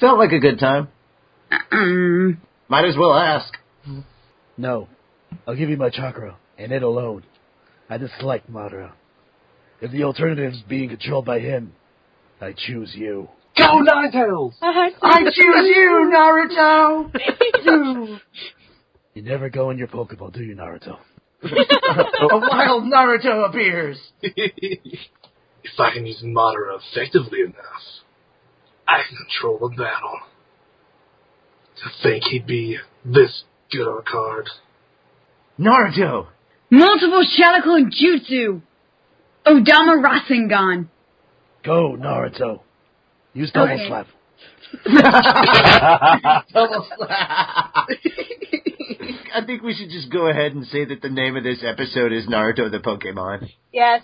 Felt like a good time. Might as well ask. No, I'll give you my chakra, and it alone. I dislike Madara. If the alternative is being controlled by him, I choose you. Go Ninetales! I choose you, Naruto! You never go in your pokeball, do you, Naruto? A wild Naruto appears! If I can use Madara effectively enough, I can control the battle. To think he'd be this good on a card. Naruto! Multiple Shadowclone Jutsu! Odama Rasengan! Go, Naruto. Use double slap. Double slap! I think we should just go ahead and say that the name of this episode is Naruto the Pokemon. Yes.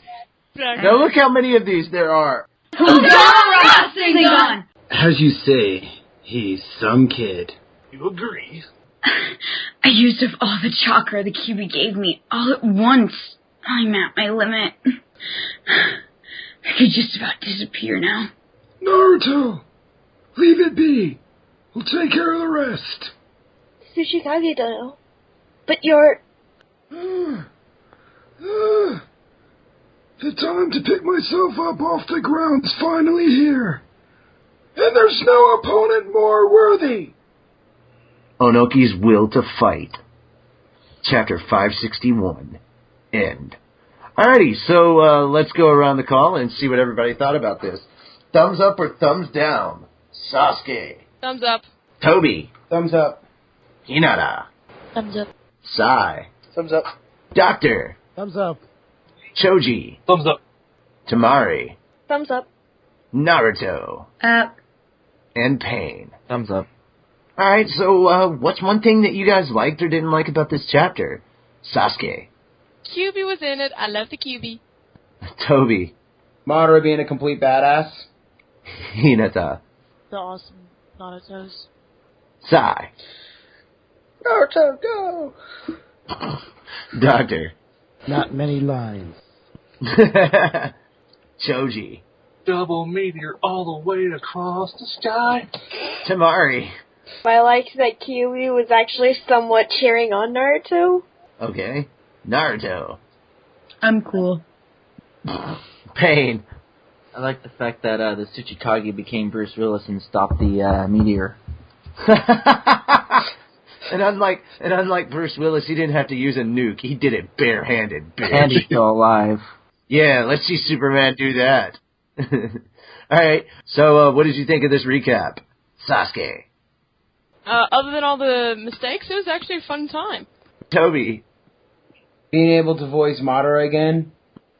Now look how many of these there are. Odama Rasengan! As you say, he's some kid. You agree? I used up all the chakra the Kyuubi gave me all at once. I'm at my limit. I could just about disappear now. Naruto! Leave it be. We'll take care of the rest. Tsuchikage dono. But you're... The time to pick myself up off the ground's finally here. And there's no opponent more worthy. Onoki's Will to Fight. Chapter 561. End. Alrighty, so let's go around the call and see what everybody thought about this. Thumbs up or thumbs down? Sasuke. Thumbs up. Tobi. Thumbs up. Hinata. Thumbs up. Sai. Thumbs up. Doctor. Thumbs up. Choji. Thumbs up. Tamari. Thumbs up. Naruto. Up. And Pain. Thumbs up. Alright, so what's one thing that you guys liked or didn't like about this chapter? Sasuke. Kyuubi was in it. I love the Kyuubi. Tobi. Madara being a complete badass. Hinata. The awesome Naruto's. Sai. Naruto, go! Doctor. Not many lines. Choji. Double meteor all the way across the sky. Tamari. I liked that Kyuubi was actually somewhat cheering on Naruto. Okay. Naruto. I'm cool. Pain. I like the fact that the Tsuchikage became Bruce Willis and stopped the meteor. And unlike Bruce Willis, he didn't have to use a nuke. He did it barehanded, bitch. And he's still alive. Yeah, let's see Superman do that. Alright, so what did you think of this recap? Sasuke. Other than all the mistakes, it was actually a fun time. Tobi. Being able to voice Madara again.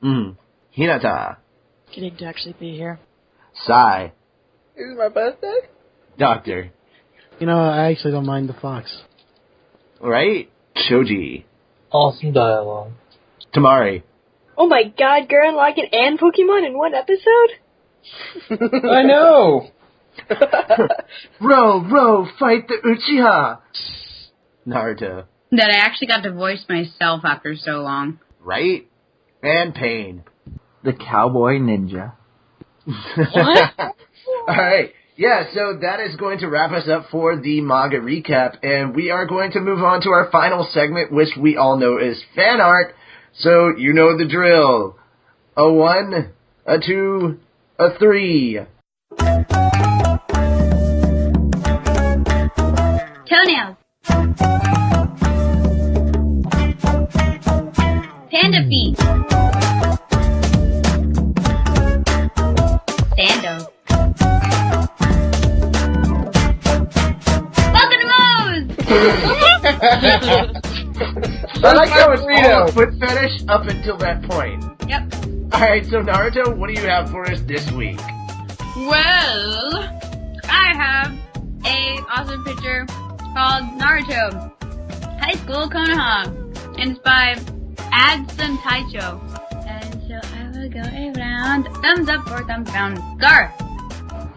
Hinata. Getting to actually be here. Sai. This is my birthday? Doctor. You know, I actually don't mind the fox. Right? Shoji. Awesome dialogue. Tamari. Oh my god, Gurren Lagann and Pokemon in one episode? I know! Row, fight the Uchiha! Naruto. That I actually got to voice myself after so long. Right? And Pain. The cowboy ninja. What? Alright. Yeah, so that is going to wrap us up for the manga recap, and we are going to move on to our final segment, which we all know is fan art. So, you know the drill. A 1, a 2, a 3. Toenails. Panda feet. Sandals. I like how it's all a foot fetish up until that point. Yep. Alright, so Naruto, what do you have for us this week? Well, I have a awesome picture called Naruto High School Konoha, and it's by Adson Taicho. And so I will go around. Thumbs up or thumbs down. Gar.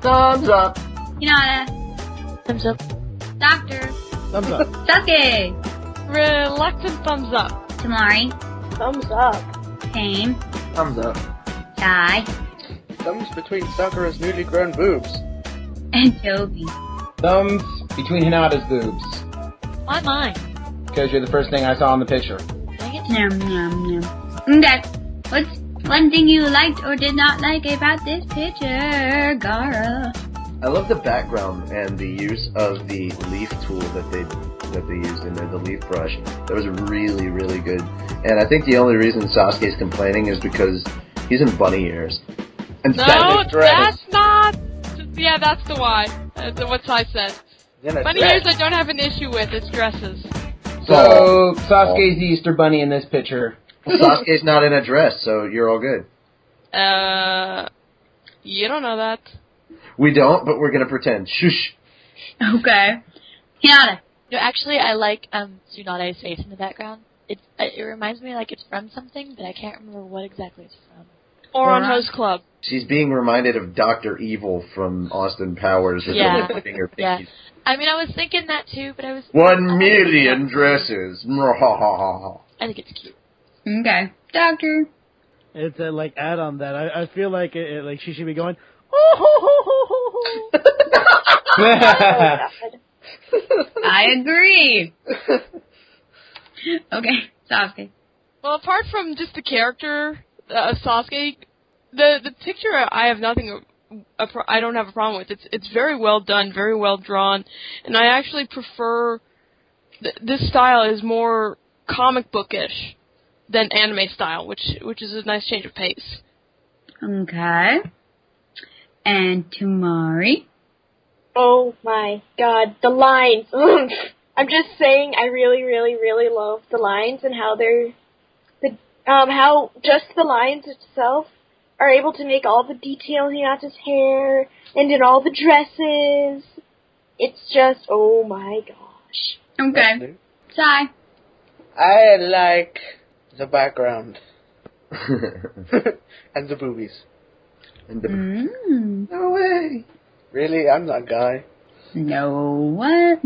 Thumbs up. Hinata. Thumbs up. Doctor. Thumbs up. Sasuke. Reluctant thumbs up. Tamari. Thumbs up. Pain. Thumbs up. Tai. Thumbs between Sakura's newly grown boobs. And Tobi. Thumbs between Hinata's boobs. Why mine? Because you're the first thing I saw in the picture. Dang it. Yum, yum, yum. Okay. What's one thing you liked or did not like about this picture, Gara? I love the background and the use of the leaf tool that they used in there, the leaf brush. That was really, really good. And I think the only reason Sasuke's complaining is because he's in bunny ears. And No, that's not. Yeah, that's the why. That's what I said. Bunny ears I don't have an issue with. It's dresses. So Sasuke's the Easter bunny in this picture. Well, Sasuke's not in a dress, so you're all good. You don't know that. We don't, but we're gonna pretend. Shush. Okay. Hinata. No, actually, I like Tsunade's face in the background. It reminds me like it's from something, but I can't remember what exactly it's from. Or on Host Club. She's being reminded of Dr. Evil from Austin Powers with Yeah. the finger Yeah. pinky. I mean, I was thinking that too, but I was... 1 million dresses. I think it's cute. Okay. Doctor. It's like add on that. I feel like like she should be going. I agree. Okay, Sasuke. Well, apart from just the character of Sasuke, the picture I have nothing. I don't have a problem with. It's very well done, very well drawn, and I actually prefer this style is more comic bookish than anime style, which is a nice change of pace. Okay. And Tamari. Oh my god, the lines. I'm just saying, I really, really, really love the lines and how they're how just the lines itself are able to make all the detail in Hinata's hair and in all the dresses. It's just, oh my gosh. Okay. Sai. I like the background. And the boobies. And the No way. Really? I'm that guy. No, what?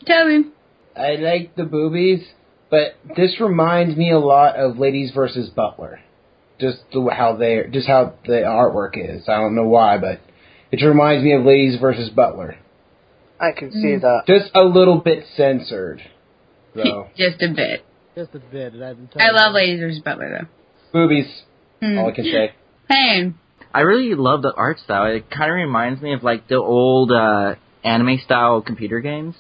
Tobi. I like the boobies, but this reminds me a lot of Ladies vs. Butler. Just how the artwork is. I don't know why, but it reminds me of Ladies vs. Butler. I can see that. Just a little bit censored, though. Just a bit. Just a bit. I love Ladies vs. Butler, though. Boobies. All I can say. Pain. I really love the art style. It kind of reminds me of, like, the old anime-style computer games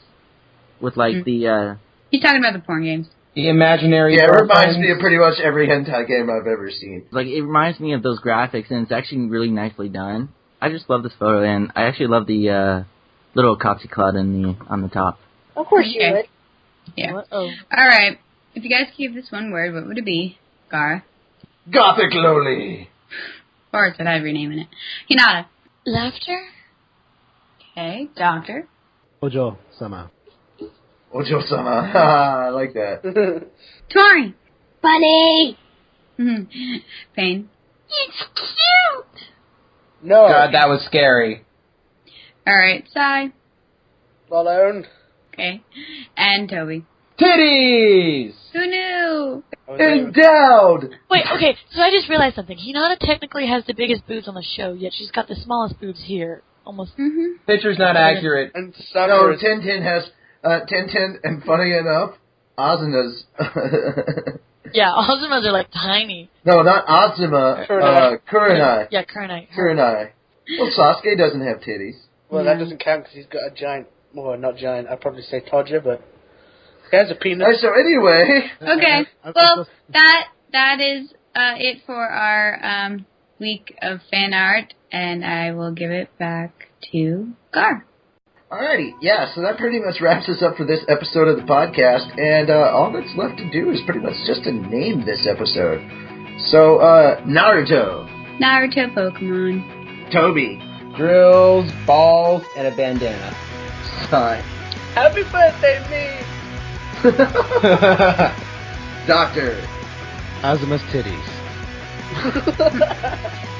with, like, the... He's talking about the porn games. The imaginary... Yeah, it reminds me of pretty much every hentai game I've ever seen. Like, it reminds me of those graphics, and it's actually really nicely done. I just love this photo, and I actually love the little Coxie Cloud on the top. Of course you would. Yeah. Alright. If you guys could give this one word, what would it be? Gara? Gothic loli. Or said I'd renaming it. Hinata? Laughter? Okay. Doctor? Ojo-sama. Ojo-sama. I like that. Tori? Bunny! Pain? It's cute! No. God, that was scary. Alright. Sai? Malone. Okay. And Toby? Titties! Who knew? Endowed! Wait, okay, so I just realized something. Hinata technically has the biggest boobs on the show, yet she's got the smallest boobs here. Almost. Picture's not accurate. And No, Tintin has... Tintin, and funny enough, Azuma's... Yeah, Azuma's are like tiny. No, not Azuma. Kurenai. Yeah, Kurenai. Kurenai. Well, Sasuke doesn't have titties. Well, that doesn't count because he's got a giant... Well, not giant. I'd probably say Todger, but... He has a penis. So anyway... Okay. Well, that is it for our week of fan art, and I will give it back to Gar. Alrighty, yeah, so that pretty much wraps us up for this episode of the podcast, and all that's left to do is pretty much just to name this episode. So, Naruto. Naruto Pokemon. Tobi. Grills, balls, and a bandana. Sai. Happy birthday, me! Doctor. Azuma's titties.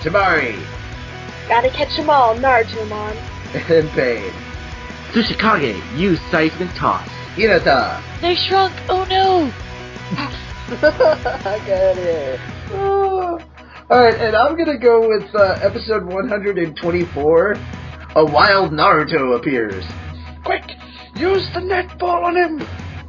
Tabari. Gotta catch 'em all, Naruto-mon. And Pain. Tsuchikage, use seismic toss. Hinata. They shrunk! Oh no! I got it. Alright, and I'm gonna go with episode 124. A wild Naruto appears. Quick! Use the netball on him!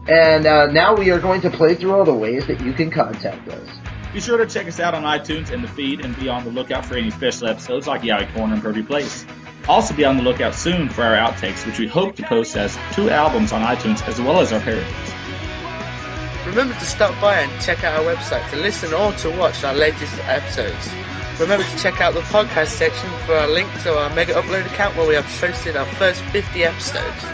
And now we are going to play through all the ways that you can contact us. Be sure to check us out on iTunes and the feed, and be on the lookout for any special episodes like Yaoi Corner and Kirby Place. Also be on the lookout soon for our outtakes, which we hope to post as 2 albums on iTunes as well as our parodies. Remember to stop by and check out our website to listen or to watch our latest episodes. Remember to check out the podcast section for our link to our Mega Upload account where we have posted our first 50 episodes.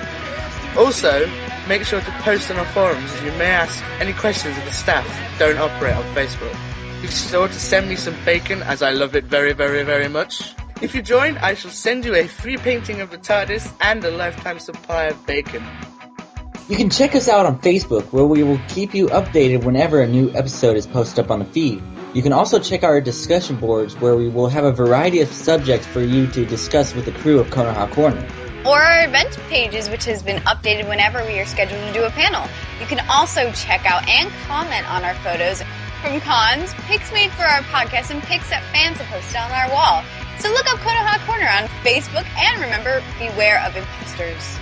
Also, make sure to post on our forums as you may ask any questions of the staff that don't operate on Facebook. Be sure to send me some bacon as I love it very, very, very much. If you join, I shall send you a free painting of the TARDIS and a lifetime supply of bacon. You can check us out on Facebook, where we will keep you updated whenever a new episode is posted up on the feed. You can also check our discussion boards, where we will have a variety of subjects for you to discuss with the crew of Konoha Corner. Or our event pages, which has been updated whenever we are scheduled to do a panel. You can also check out and comment on our photos from cons, pics made for our podcast, and pics that fans have posted on our wall. So look up Konoha Corner on Facebook, and remember, beware of imposters.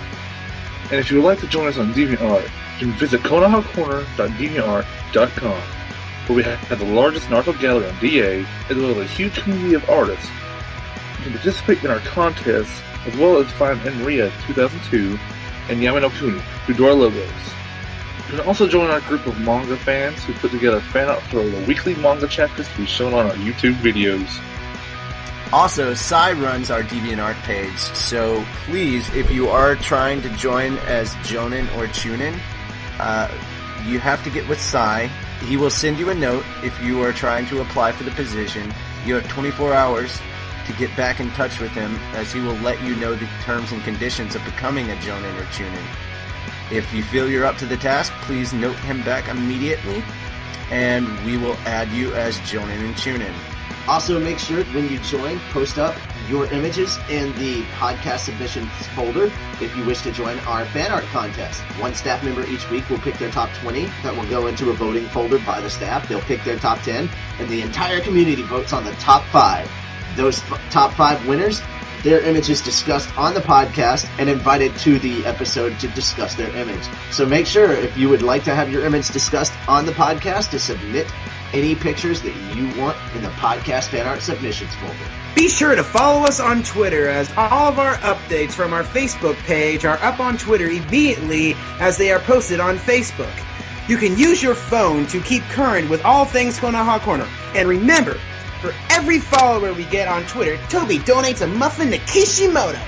And if you would like to join us on DeviantArt, you can visit konohacorner.deviantart.com, where we have the largest Naruto gallery on DA, as well as a huge community of artists. You can participate in our contests, as well as find Enria 2002 and Yamano Kuni, who do our logos. You can also join our group of manga fans who put together fan art for the weekly manga chapters to be shown on our YouTube videos. Also, Sai runs our DeviantArt page, so please, if you are trying to join as Jonin or Chunin, you have to get with Sai. He will send you a note if you are trying to apply for the position. You have 24 hours to get back in touch with him, as he will let you know the terms and conditions of becoming a Jonin or Chunin. If you feel you're up to the task, please note him back immediately, and we will add you as Jonin and Chunin. Also, make sure when you join, post up your images in the podcast submissions folder if you wish to join our fan art contest. One staff member each week will pick their top 20 that will go into a voting folder by the staff. They'll pick their top 10, and the entire community votes on the top 5. Those top 5 winners their images discussed on the podcast and invited to the episode to discuss their image. So make sure, if you would like to have your image discussed on the podcast, to submit any pictures that you want in the podcast fan art submissions folder. Be sure to follow us on Twitter, as all of our updates from our Facebook page are up on Twitter immediately as they are posted on Facebook. You can use your phone to keep current with all things Konoha Corner. And remember, for every follower we get on Twitter, Tobi donates a muffin to Kishimoto.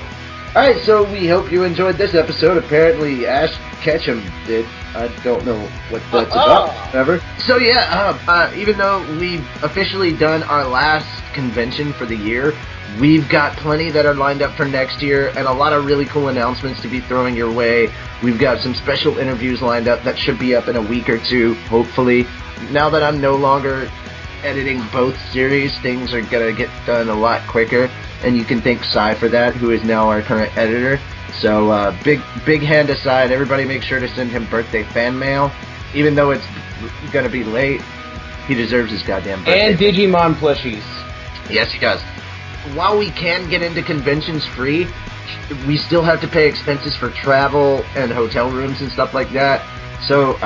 Alright, so we hope you enjoyed this episode. Apparently Ash Ketchum did. I don't know what that's about. Whatever. So yeah, even though we've officially done our last convention for the year, we've got plenty that are lined up for next year and a lot of really cool announcements to be throwing your way. We've got some special interviews lined up that should be up in a week or two, hopefully. Now that I'm no longer editing both series, things are gonna get done a lot quicker, and you can thank Sai for that, who is now our current editor. So big hand aside, everybody make sure to send him birthday fan mail. Even though it's gonna be late, he deserves his goddamn birthday. And Digimon plushies. Yes, he does. While we can get into conventions free, we still have to pay expenses for travel and hotel rooms and stuff like that. So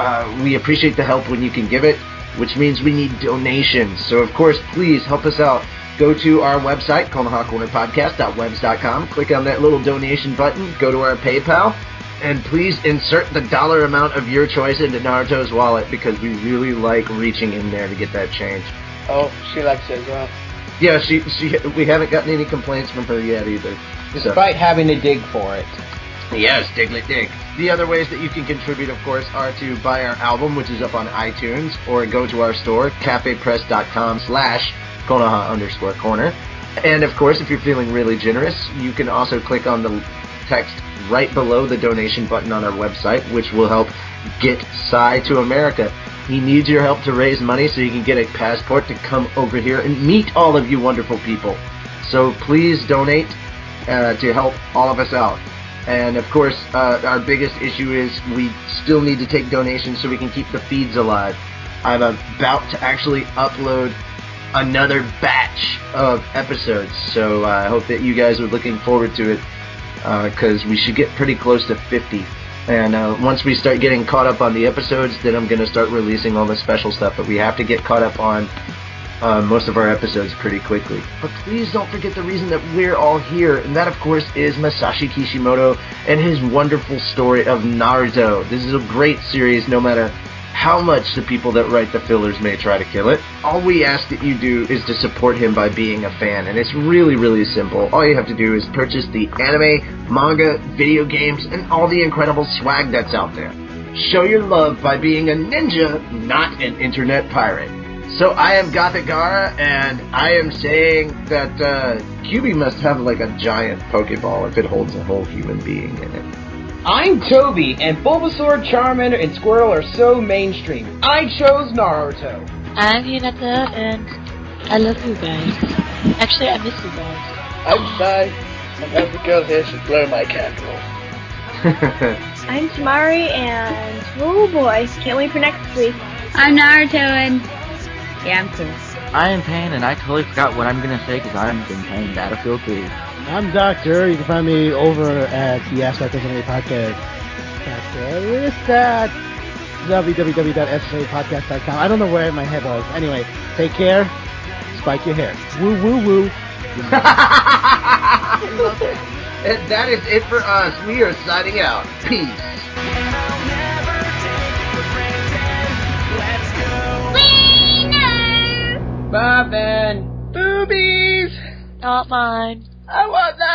we appreciate the help when you can give it, which means we need donations. So of course, please help us out. Go to our website, KonohaCornerPodcast.webs.com, click on that little donation button, go to our PayPal, and please insert the dollar amount of your choice into Naruto's wallet, because we really like reaching in there to get that change. Oh, she likes it as well. Yeah, we haven't gotten any complaints from her yet either. Despite having to dig for it. Yes, Diglett Dig. The other ways that you can contribute, of course, are to buy our album, which is up on iTunes, or go to our store, cafepress.com/Konoha_corner. And of course, if you're feeling really generous, you can also click on the text right below the donation button on our website, which will help get Sai to America. He needs your help to raise money so he can get a passport to come over here and meet all of you wonderful people. So please donate to help all of us out. And of course, our biggest issue is we still need to take donations so we can keep the feeds alive. I'm about to actually upload another batch of episodes, so I hope that you guys are looking forward to it, because we should get pretty close to 50. And once we start getting caught up on the episodes, then I'm going to start releasing all the special stuff, but we have to get caught up on most of our episodes pretty quickly. But please don't forget the reason that we're all here, and that of course is Masashi Kishimoto and his wonderful story of Naruto. This is a great series, no matter how much the people that write the fillers may try to kill it. All we ask that you do is to support him by being a fan, and it's really, really simple. All you have to do is purchase the anime, manga, video games, and all the incredible swag that's out there. Show your love by being a ninja, not an internet pirate. So I am Gothagara, and I am saying that Kyuubi must have like a giant pokeball if it holds a whole human being in it. I'm Tobi, and Bulbasaur, Charmander, and Squirtle are so mainstream. I chose Naruto. I'm Hinata, and I love you guys. Actually, I miss you guys. I'm Sai, and every girl here should blow my candle. I'm Tamari, and oh boy, can't wait for next week. I'm Naruto, and yeah, I'm cool. I am Pain, and I totally forgot what I'm gonna say because I'm in pain. Battlefield 3. I'm Doctor. You can find me over at the Aspect of Anime Podcast. Where's that? www.sapodcast.com. I don't know where my head was. Anyway, take care. Spike your hair. Woo, woo, woo. And that is it for us. We are signing out. Peace. Bobbin. Boobies. Not mine. I want that.